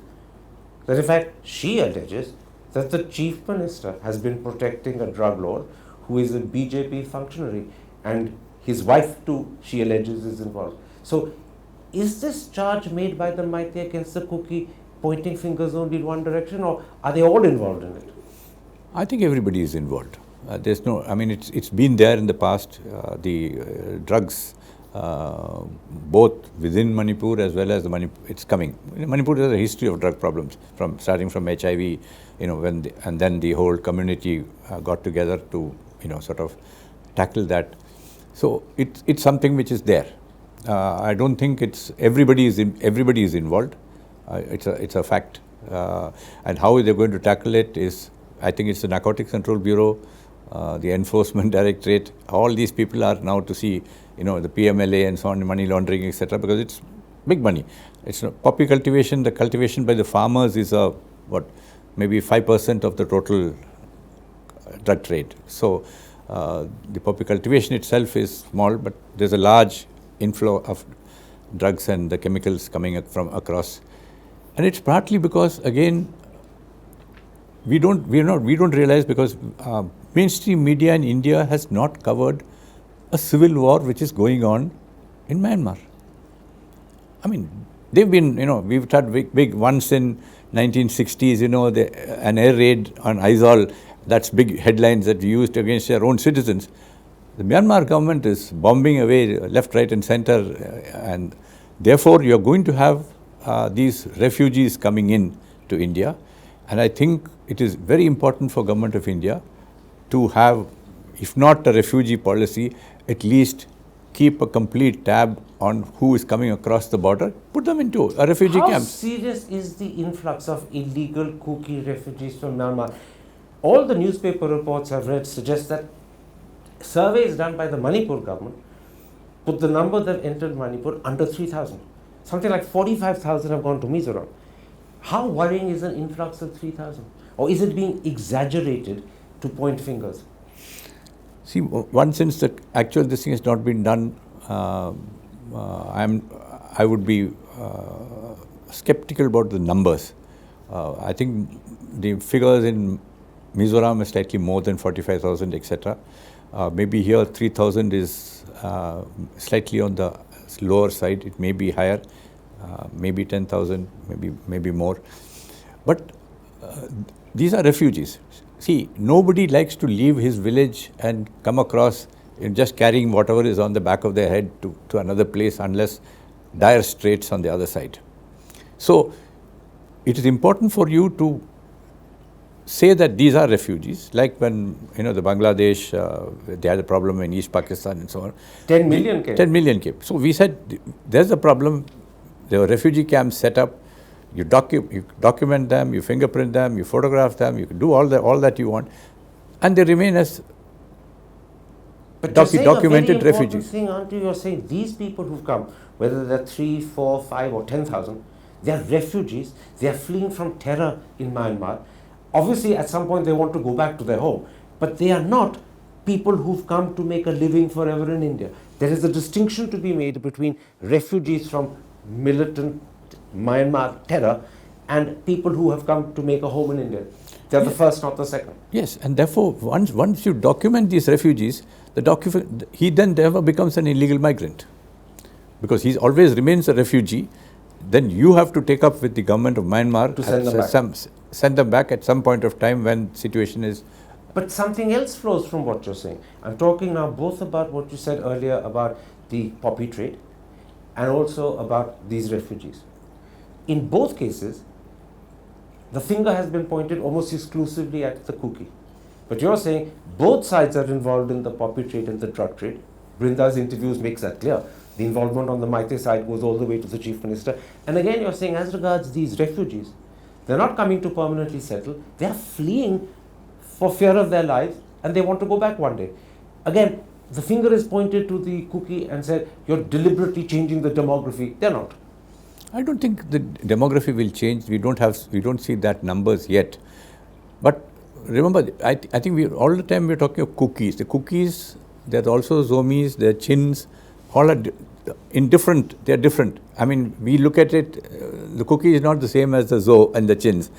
that in fact she alleges that the Chief Minister has been protecting a drug lord who is a BJP functionary, and his wife too, she alleges, is involved. So is this charge made by the Meitei against the Kuki pointing fingers only in one direction, or are they all involved in it? I think everybody is involved. There's no, I mean, it's been there in the past. Drugs, both within Manipur as well as the Manipur, it's coming. Manipur has a history of drug problems, starting from HIV, you know, and then the whole community got together to, you know, sort of tackle that. So it's something which is there. I don't think it's everybody is involved. It's a fact, and how they're going to tackle it is, I think it's the Narcotics Control Bureau, the Enforcement Directorate. All these people are now to see, you know, the PMLA and so on, money laundering, etc. Because it's big money. It's poppy cultivation. The cultivation by the farmers is maybe 5% of the total drug trade. So the poppy cultivation itself is small, but there's a large inflow of drugs and the chemicals coming from across, and it's partly because, again, we don't realize, because mainstream media in India has not covered a civil war which is going on in Myanmar. I mean, they've been, you know, we've had big once in 1960s, you know, an air raid on Aizawl. That's big headlines that we used against their own citizens. The Myanmar government is bombing away left, right and center, and therefore you're going to have these refugees coming in to India. And I think it is very important for Government of India to have, if not a refugee policy, at least keep a complete tab on who is coming across the border, put them into a refugee camp. How serious is the influx of illegal Kuki refugees from Myanmar? All the newspaper reports I've read suggest that surveys done by the Manipur government put the number that entered Manipur under 3,000. Something like 45,000 have gone to Mizoram. How worrying is an influx of 3,000? Or is it being exaggerated to point fingers? See, one sense that actually this thing has not been done, I would be skeptical about the numbers. I think the figures in Mizoram are slightly more than 45,000, etc. Maybe here 3,000 is slightly on the lower side. It may be higher, maybe 10,000, maybe more. But these are refugees. See, nobody likes to leave his village and come across just carrying whatever is on the back of their head to another place unless dire straits on the other side. So it is important for you to say that these are refugees, like when, you know, the Bangladesh, they had a problem in East Pakistan and so on. 10 million came. 10 million came. So we said, there's a problem. There were refugee camps set up. You document them, you fingerprint them, you photograph them, you can do all that you want, and they remain as documented refugees. Thing, aren't you? You're saying these people who've come, whether they're 3, 4, 5 or 10,000, they are refugees. They are fleeing from terror in Myanmar. Obviously, at some point they want to go back to their home, but they are not people who've come to make a living forever in India. There is a distinction to be made between refugees from militant Myanmar terror and people who have come to make a home in India. They're the first, not the second. Yes, and therefore, once you document these refugees, he then never becomes an illegal migrant, because he always remains a refugee. Then you have to take up with the government of Myanmar to send them back at some point of time when situation is. But something else flows from what you're saying. I'm talking now both about what you said earlier about the poppy trade and also about these refugees. In both cases, the finger has been pointed almost exclusively at the Kuki. But you're saying both sides are involved in the poppy trade and the drug trade. Brinda's interviews makes that clear. The involvement on the Meitei side goes all the way to the Chief Minister. And again, you're saying as regards these refugees, they're not coming to permanently settle. They're fleeing for fear of their lives and they want to go back one day. Again, the finger is pointed to the Kuki and said, you're deliberately changing the demography. They're not. I don't think the demography will change. We don't see that numbers yet. But remember, I think all the time we're talking of cookies. The cookies, there's also zomis, there are chins, all are they're different. I mean, we look at it, the cookie is not the same as the zo and the chins.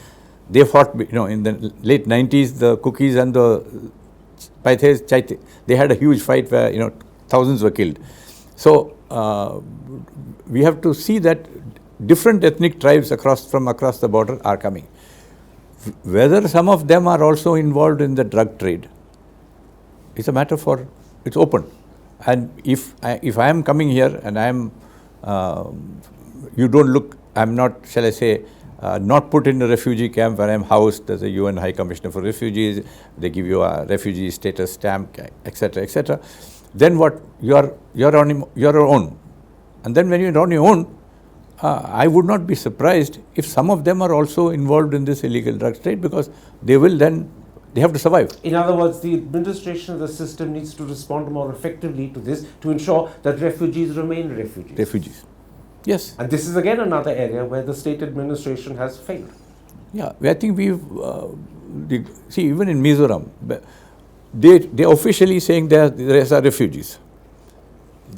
They fought, in the late 90s, the cookies and the Paithes, Chaite, they had a huge fight where, thousands were killed. So, we have to see that different ethnic tribes from across the border are coming. Whether some of them are also involved in the drug trade, it's a matter it's open. And if I am coming here and I'm not, shall I say, not put in a refugee camp where I'm housed as a UN High Commissioner for Refugees, they give you a refugee status stamp, etc., etc. Then what? You're on your own. And then when you're on your own, I would not be surprised if some of them are also involved in this illegal drug trade, because they have to survive. In other words, the administration of the system needs to respond more effectively to this to ensure that refugees remain refugees. Refugees. Yes. And this is again another area where the state administration has failed. Yeah, I think see, even in Mizoram, they're officially saying there are refugees.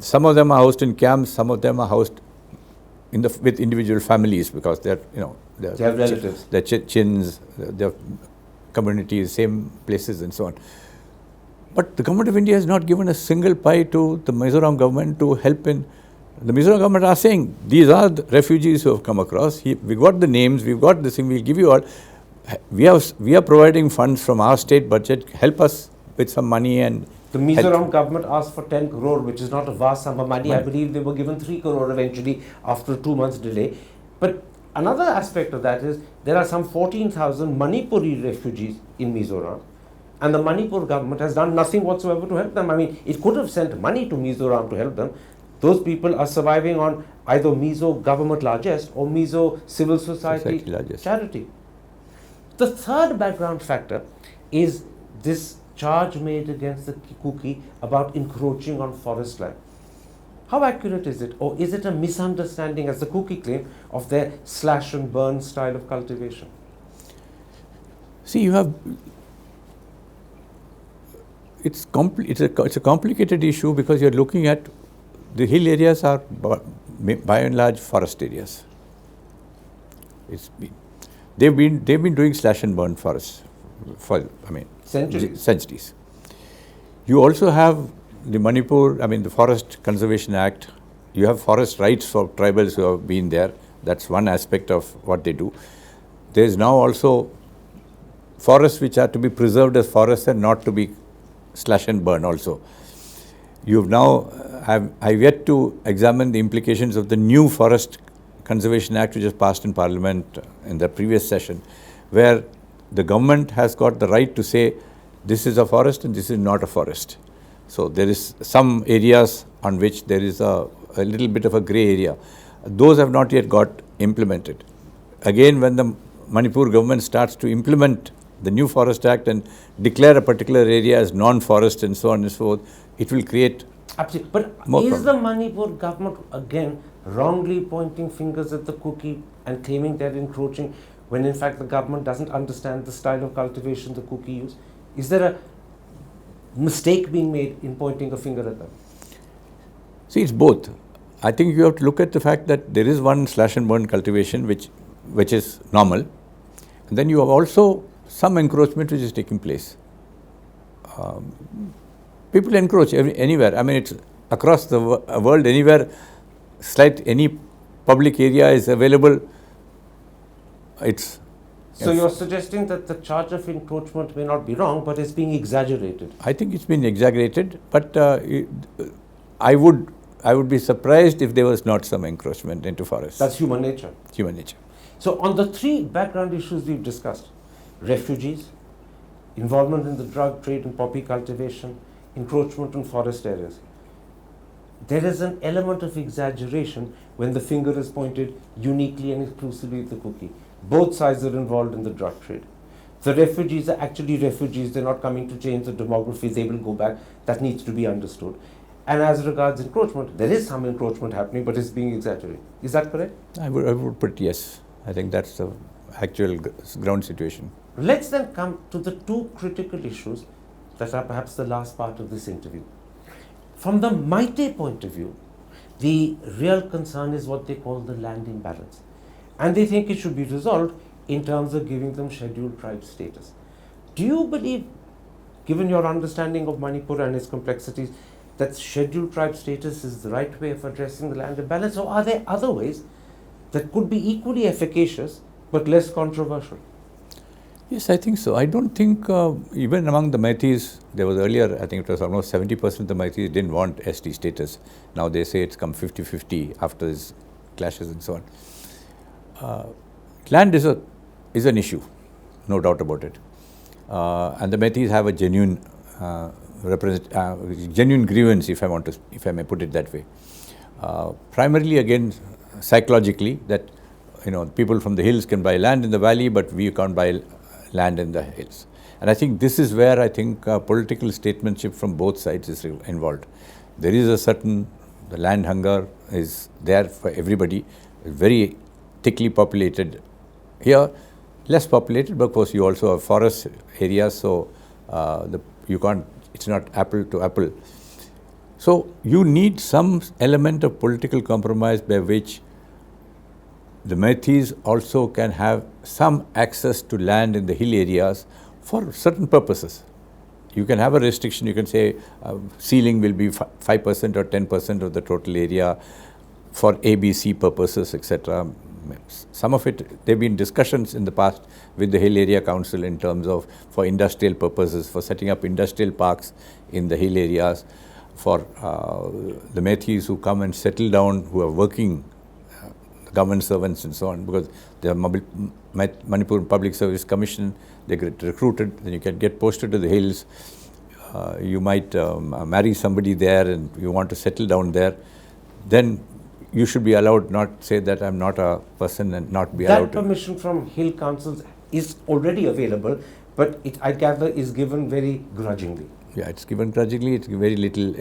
Some of them are housed in camps, some of them are housed with individual families, because they have relatives. They're chins, their communities, same places and so on. But the government of India has not given a single pie to the Mizoram government to help in. The Mizoram government are saying, these are the refugees who have come across. We got the names, we've got this thing, we'll give you all. We are providing funds from our state budget, help us with some money. And the Mizoram government asked for 10 crore, which is not a vast sum of money. I believe they were given 3 crore eventually after 2 months delay. But another aspect of that is there are some 14,000 Manipuri refugees in Mizoram, and the Manipur government has done nothing whatsoever to help them. I mean, it could have sent money to Mizoram to help them. Those people are surviving on either Mizo government largesse or Mizo civil society charity. The third background factor is this charge made against the Kuki about encroaching on forest land. How accurate is it, or is it a misunderstanding, as the Kuki claim, of their slash and burn style of cultivation? See, it's a complicated issue, because you're looking at the hill areas are by and large forest areas. They've been doing slash and burn forests for centuries. You also have the the Forest Conservation Act. You have forest rights for tribals who have been there. That's one aspect of what they do. There is now also forests which are to be preserved as forests and not to be slash and burn also. I've yet to examine the implications of the new Forest Conservation Act, which was passed in Parliament in the previous session, where the government has got the right to say this is a forest and this is not a forest. So there is some areas on which there is a little bit of a grey area. Those have not yet got implemented. Again, when the Manipur government starts to implement the new Forest Act and declare a particular area as non-forest and so on and so forth, it will create. Absolutely. But is the Manipur government again wrongly pointing fingers at the Kuki and claiming they're encroaching, when in fact the government doesn't understand the style of cultivation the Kuki use? Is there a mistake being made in pointing a finger at them? See, it's both. I think you have to look at the fact that there is one slash and burn cultivation which which is normal. And then you have also some encroachment which is taking place. People encroach anywhere. I mean, it's across the world, anywhere any public area is available, it's... So you're suggesting that the charge of encroachment may not be wrong, but it's being exaggerated? I think it's been exaggerated, but I would be surprised if there was not some encroachment into forests. That's human nature. Human nature. So on the three background issues we've discussed, refugees, involvement in the drug trade and poppy cultivation, encroachment in forest areas, there is an element of exaggeration when the finger is pointed uniquely and exclusively at the Kuki. Both sides are involved in the drug trade. The refugees are actually refugees. They're not coming to change the demography. They will go back. That needs to be understood. And as regards encroachment, there is some encroachment happening, but it's being exaggerated. Is that correct? I would put yes. I think that's the actual ground situation. Let's then come to the two critical issues that are perhaps the last part of this interview. From the Meitei point of view, the real concern is what they call the land imbalance. And they think it should be resolved in terms of giving them scheduled tribe status. Do you believe, given your understanding of Manipur and its complexities, that scheduled tribe status is the right way of addressing the land imbalance, or are there other ways that could be equally efficacious but less controversial? Yes, I think so. I don't think even among the Meiteis, there was earlier, I think it was almost 70% of the Meiteis didn't want ST status. Now they say it's come 50-50 after these clashes and so on. Land is an issue, no doubt about it. And the Meiteis have a genuine genuine grievance, if I may put it that way. Primarily, again, psychologically, that people from the hills can buy land in the valley, but we can't buy land in the hills. And I think this is where I think political statesmanship from both sides is involved. There is the land hunger is there for everybody, very thickly populated. Here, less populated, but of course you also have forest areas, so it's not apple to apple. So you need some element of political compromise by which the Meiteis also can have some access to land in the hill areas for certain purposes. You can have a restriction, you can say ceiling will be 5% or 10% of the total area for ABC purposes, etc. Some of it, there have been discussions in the past with the Hill Area Council in terms of for industrial purposes, for setting up industrial parks in the hill areas, for the Meiteis who come and settle down, who are working, government servants and so on, because they are Manipur Public Service Commission, they get recruited, then you can get posted to the hills. You might marry somebody there and you want to settle down there, then you should be allowed not say that I'm not a person and not be allowed to. That permission from hill councils is already available, but it, I gather, is given very grudgingly. Yeah, it's given grudgingly, it's very little,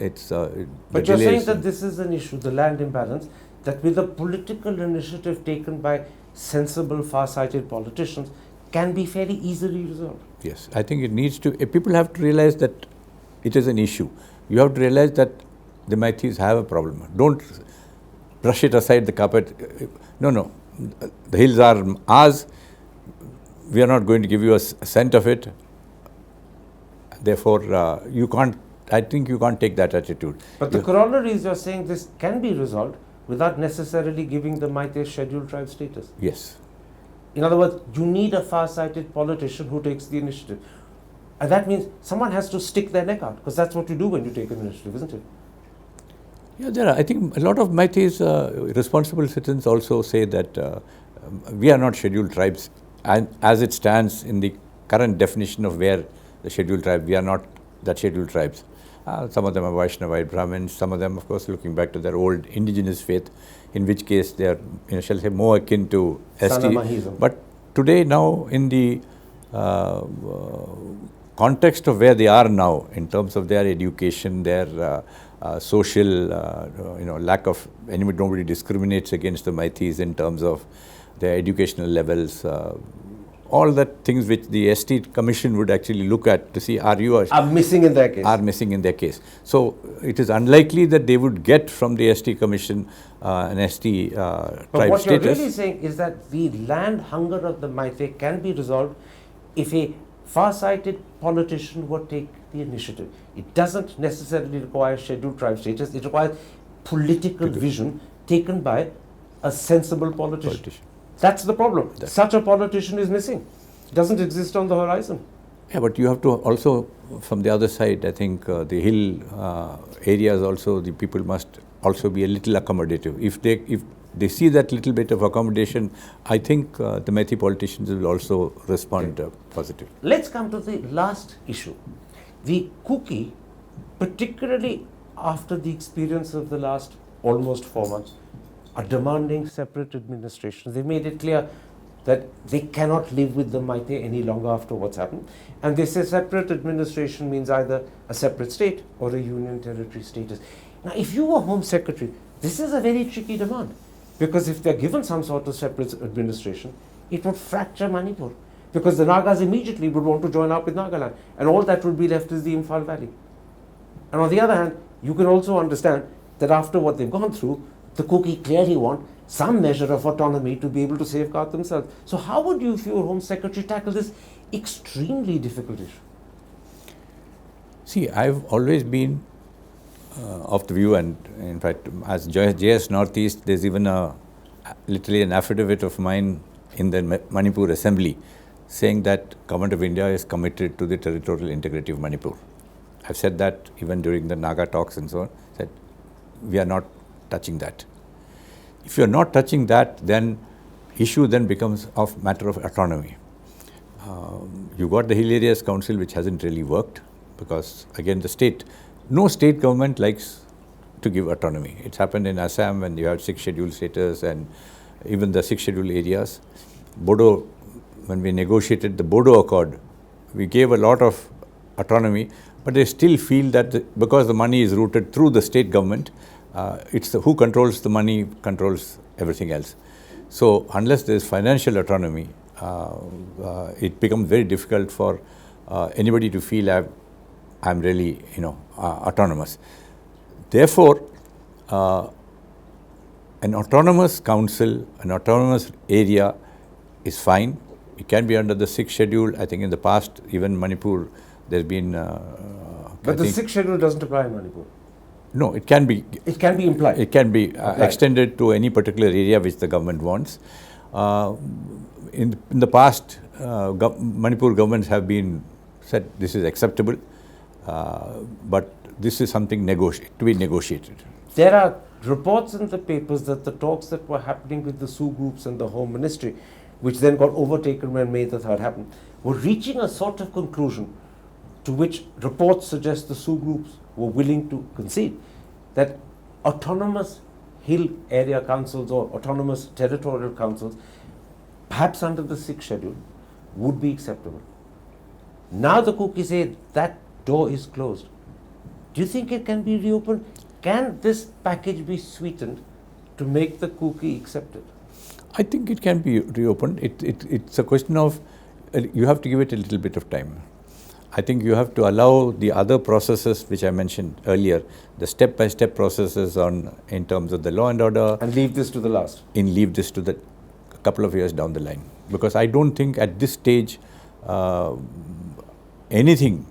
but you're saying that this is an issue, the land imbalance, that with a political initiative taken by sensible, far-sighted politicians, can be fairly easily resolved. Yes, I think it needs to, people have to realize that it is an issue. You have to realize that the Meiteis have a problem. Don't brush it aside the carpet. No, the hills are ours. We are not going to give you a cent of it. Therefore, I think you can't take that attitude. But the corollary is you're saying this can be resolved without necessarily giving the Meitei scheduled tribe status. Yes. In other words, you need a far-sighted politician who takes the initiative. And that means someone has to stick their neck out, because that's what you do when you take an initiative, isn't it? Yeah, I think a lot of Meiteis, responsible citizens also say that we are not scheduled tribes. And as it stands in the current definition of where the scheduled tribe, we are not that scheduled tribes. Some of them are Vaishnavite Brahmins, some of them, of course, looking back to their old indigenous faith, in which case they are, shall say, more akin to ST. But today, now, in the context of where they are now, in terms of their education, their social, lack of, nobody discriminates against the Meiteis in terms of their educational levels. all that things which the ST Commission would actually look at to see are missing in their case. Are missing in their case. So it is unlikely that they would get from the ST Commission an ST tribe but what status. you're really saying is that the land hunger of the Meitei can be resolved if a far-sighted politician would take the initiative. It doesn't necessarily require scheduled tribe status. It requires political vision taken by a sensible politician. That's the problem. Such a politician is missing. It doesn't exist on the horizon. Yeah, but you have to also, from the other side, I think the hill areas also, the people must also be a little accommodative. If they see that little bit of accommodation, I think the Meitei politicians will also respond positively. Let's come to the last issue. The Kuki, particularly after the experience of the last almost 4 months, are demanding separate administration. They've made it clear that they cannot live with the Meitei any longer after what's happened. And they say separate administration means either a separate state or a union territory status. Now, if you were Home Secretary, this is a very tricky demand. Because if they're given some sort of separate administration, it would fracture Manipur. Because the Nagas immediately would want to join up with Nagaland. And all that would be left is the Imphal Valley. And on the other hand, you can also understand that after what they've gone through, the Kuki clearly want some measure of autonomy to be able to safeguard themselves. So how would you, if you were Home Secretary, tackle this extremely difficult issue? See, I've always been of the view, and in fact, as JS Northeast, there's even literally an affidavit of mine in the Manipur Assembly saying that Government of India is committed to the territorial integrity of Manipur. I've said that even during the Naga talks and so on, said we are not touching that. If you're not touching that, then issue then becomes of matter of autonomy. You got the Hill Areas Council, which hasn't really worked because again no state government likes to give autonomy. It's happened in Assam when you had 6 scheduled status and even the 6 scheduled areas. Bodo, when we negotiated the Bodo Accord, we gave a lot of autonomy, but they still feel that because the money is routed through the state government, it's who controls the money controls everything else. So unless there is financial autonomy, it becomes very difficult for anybody to feel I'm really autonomous. Therefore, an autonomous council, an autonomous area is fine. It can be under the 6th schedule. I think in the past, even Manipur, there's been. But the 6th schedule doesn't apply in Manipur. No, it can be. It can be implied. It can be extended to any particular area which the government wants. In the past, Manipur governments have been said this is acceptable, but this is something to be negotiated. There are reports in the papers that the talks that were happening with the Sioux groups and the Home Ministry, which then got overtaken when May the 3rd happened, were reaching a sort of conclusion to which reports suggest the Sioux groups were willing to concede that autonomous hill area councils or autonomous territorial councils, perhaps under the 6th schedule, would be acceptable. Now the Kuki say that door is closed. Do you think it can be reopened? Can this package be sweetened to make the Kuki accepted? I think it can be reopened. It's a question of you have to give it a little bit of time. I think you have to allow the other processes which I mentioned earlier, the step-by-step processes in terms of the law and order. And leave this to the last. And leave this to the couple of years down the line. Because I don't think at this stage anything,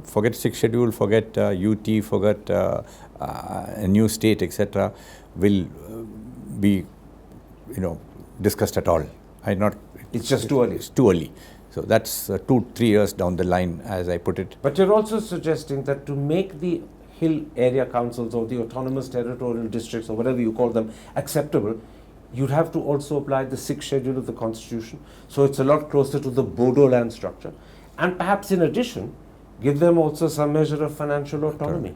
forget 6th schedule, forget UT, forget a new state, etc., will be discussed at all. It's just too early. It's too early. So that's 2-3 years down the line, as I put it. But you're also suggesting that to make the hill area councils or the autonomous territorial districts or whatever you call them acceptable, you'd have to also apply the 6th schedule of the Constitution. So it's a lot closer to the Bodo land structure. And perhaps in addition, give them also some measure of financial autonomy.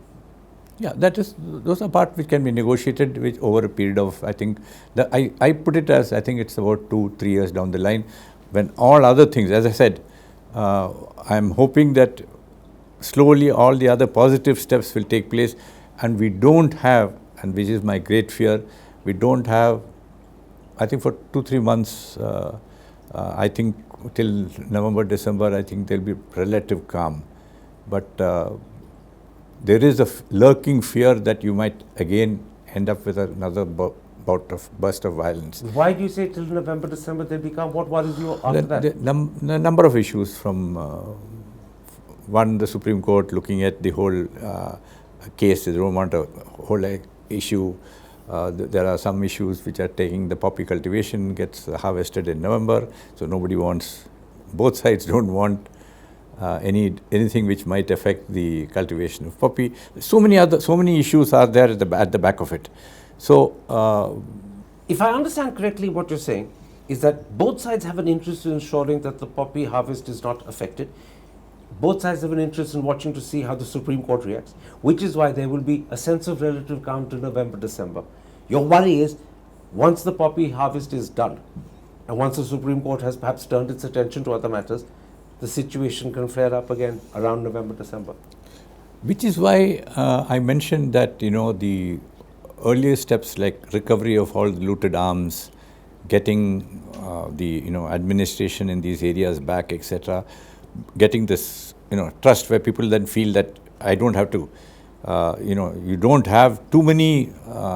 Yeah, those are parts which can be negotiated over a period of, I think, I put it as, I think it's about 2-3 years down the line, when all other things, as I said, I'm hoping that slowly all the other positive steps will take place, and we don't have, and which is my great fear, we don't have, I think for 2-3 months, I think till November, December, I think there'll be relative calm. But there is a lurking fear that you might again end up with another bout of burst of violence. Why do you say till November, December they become? What worries you after that? The number of issues from one, the Supreme Court looking at the whole case. They don't want a whole issue. There are some issues which are taking the poppy cultivation gets harvested in November, so nobody wants, both sides don't want anything which might affect the cultivation of poppy. So many issues are there at the back of it. So, if I understand correctly, what you're saying is that both sides have an interest in ensuring that the poppy harvest is not affected. Both sides have an interest in watching to see how the Supreme Court reacts, which is why there will be a sense of relative calm till November, December. Your worry is once the poppy harvest is done, and once the Supreme Court has perhaps turned its attention to other matters, the situation can flare up again around November, December. Which is why I mentioned that, the earlier steps like recovery of all the looted arms, getting the administration in these areas back, etc., getting this trust where people then feel that I don't have to, you don't have too many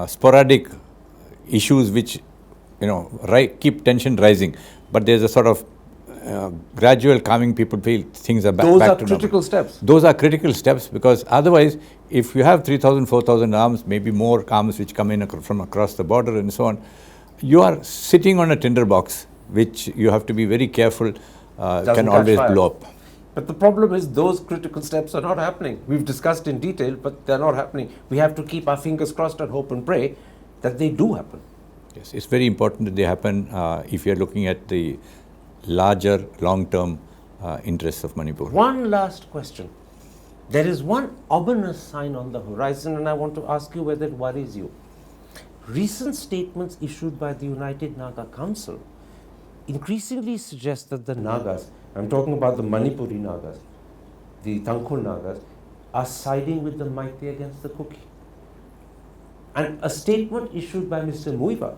sporadic issues which keep tension rising, but there's a sort of gradual calming. People feel things are back to normal. Those are critical steps. Those are critical steps, because otherwise, if you have 3,000, 4,000 arms, maybe more arms which come in from across the border and so on, you are sitting on a tinderbox, which you have to be very careful, can always blow up. But the problem is those critical steps are not happening. We've discussed in detail, but they're not happening. We have to keep our fingers crossed and hope and pray that they do happen. Yes, it's very important that they happen if you're looking at the larger long-term interests of Manipur. One last question. There is one ominous sign on the horizon, and I want to ask you whether it worries you. Recent statements issued by the United Naga Council increasingly suggest that the Nagas, I'm talking about the Manipuri Nagas, the Tangkhul Nagas, are siding with the Meitei against the Kuki. And a statement issued by Mr. Muiva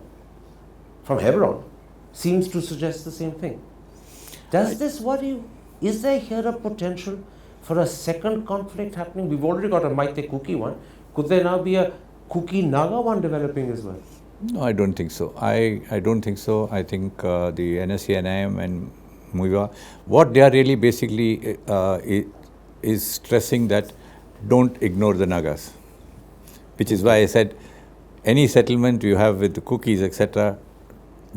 from Hebron seems to suggest the same thing. Does this worry you? Is there here a potential for a second conflict happening? We've already got a Meitei Kuki one. Could there now be a Kuki Naga one developing as well? No, I don't think so. I don't think so. I think the NSC, NIM and Muiva, what they are really basically is stressing that don't ignore the Nagas. Which is why I said any settlement you have with the Kukis, etc.,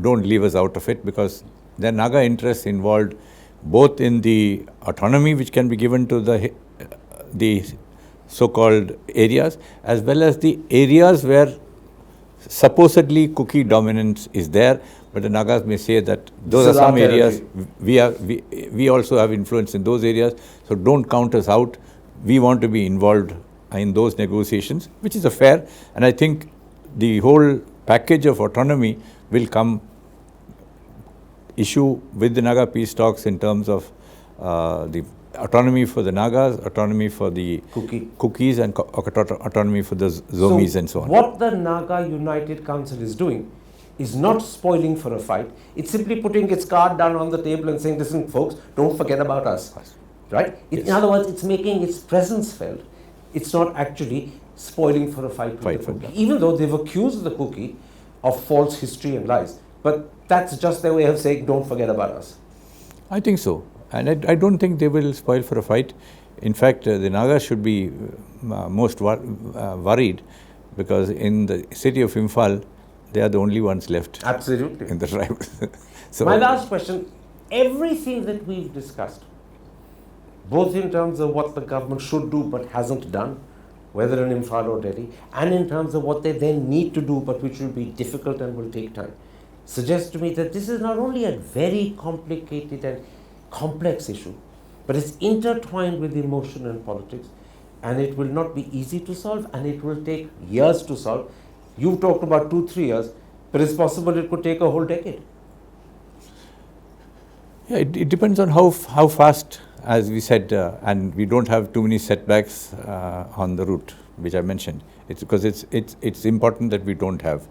don't leave us out of it, because the Naga interests involved both in the autonomy which can be given to the so-called areas, as well as the areas where supposedly Kuki dominance is there, but the Nagas may say that those are some areas, we also have influence in those areas, so don't count us out. We want to be involved in those negotiations, which is a fair, and I think the whole package of autonomy will come issue with the Naga peace talks in terms of the autonomy for the Nagas, autonomy for the Kukis, and autonomy for the Zomis and so on. What the Naga United Council is doing is not spoiling for a fight. It's simply putting its card down on the table and saying, listen folks, don't forget about us. Right? Yes. In other words, it's making its presence felt. It's not actually spoiling for a fight with the Kuki, even though they've accused the Kuki of false history and lies. But that's just their way of saying, don't forget about us. I think so. And I don't think they will spoil for a fight. In fact, the Nagas should be most worried, because in the city of Imphal, they are the only ones left. Absolutely. In the tribe. So my last question, everything that we've discussed, both in terms of what the government should do but hasn't done, whether in Imphal or Delhi, and in terms of what they then need to do but which will be difficult and will take time, suggests to me that this is not only a very complicated and complex issue, but it's intertwined with emotion and politics, and it will not be easy to solve, and it will take years to solve. You've talked about 2-3 years, but it's possible it could take a whole decade. Yeah, it depends on how fast, as we said, and we don't have too many setbacks on the route, which I mentioned. It's because it's important that we don't have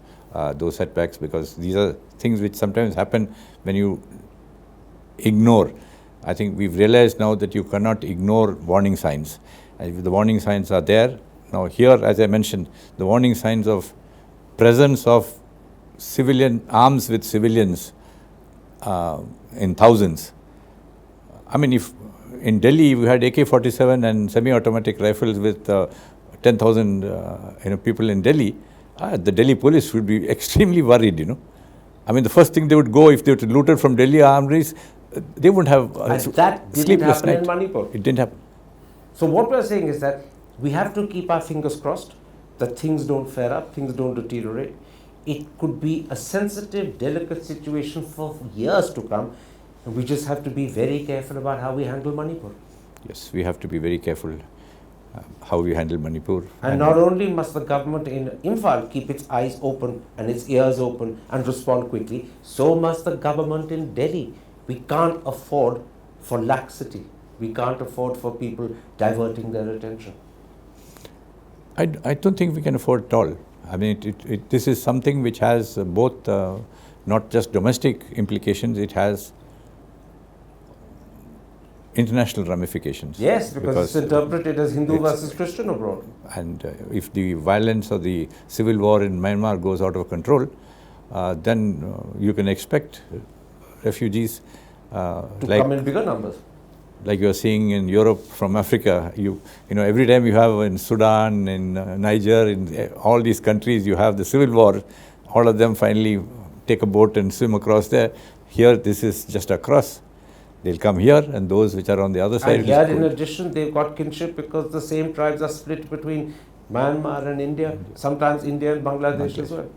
those setbacks, because these are things which sometimes happen when you ignore. I think we've realized now that you cannot ignore warning signs. And if the warning signs are there, now here, as I mentioned, the warning signs of presence of civilian arms with civilians in thousands. I mean, if in Delhi we had AK-47 and semi-automatic rifles with 10,000 people in Delhi, the Delhi police would be extremely worried, I mean, the first thing they would go if they were looted from Delhi armories, they wouldn't have and that didn't sleepless happen night. in Manipur. It didn't happen. So what we're saying is that we have to keep our fingers crossed that things don't flare up, things don't deteriorate. It could be a sensitive, delicate situation for years to come. And we just have to be very careful about how we handle Manipur. Yes, we have to be very careful how we handle Manipur. And not only must the government in Imphal keep its eyes open and its ears open and respond quickly, so must the government in Delhi. We can't afford for laxity. We can't afford for people diverting their attention. I don't think we can afford it all. I mean, this is something which has both not just domestic implications, it has international ramifications. Yes, because it's interpreted as Hindu versus Christian abroad. And if the violence or the civil war in Myanmar goes out of control, then you can expect refugees to come in bigger numbers. Like you're seeing in Europe from Africa, you know, every time you have in Sudan, in Niger, in all these countries, you have the civil war. All of them finally take a boat and swim across there. Here, this is just across. They'll come here, and those which are on the other side. And here, in addition, they've got kinship because the same tribes are split between Myanmar and India, sometimes India and Bangladesh as well.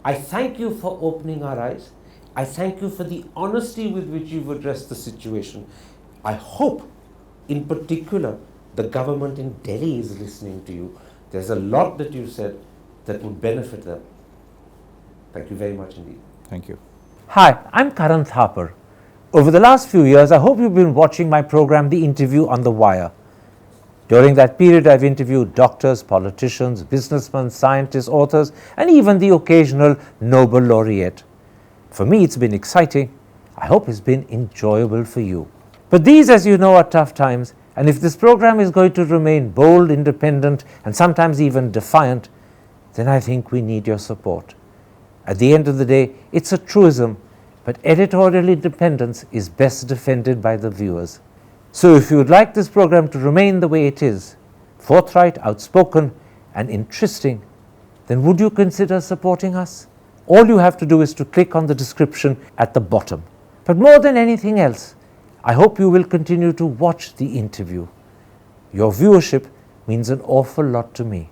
I thank you for opening our eyes. I thank you for the honesty with which you've addressed the situation. I hope, in particular, the government in Delhi is listening to you. There's a lot that you've said that would benefit them. Thank you very much indeed. Thank you. Hi, I'm Karan Thapar. Over the last few years, I hope you've been watching my program, The Interview on the Wire. During that period, I've interviewed doctors, politicians, businessmen, scientists, authors, and even the occasional Nobel laureate. For me, it's been exciting. I hope it's been enjoyable for you. But these, as you know, are tough times, and if this program is going to remain bold, independent, and sometimes even defiant, then I think we need your support. At the end of the day, it's a truism, but editorial independence is best defended by the viewers. So if you would like this program to remain the way it is, forthright, outspoken, and interesting, then would you consider supporting us? All you have to do is to click on the description at the bottom. But more than anything else, I hope you will continue to watch The Interview. Your viewership means an awful lot to me.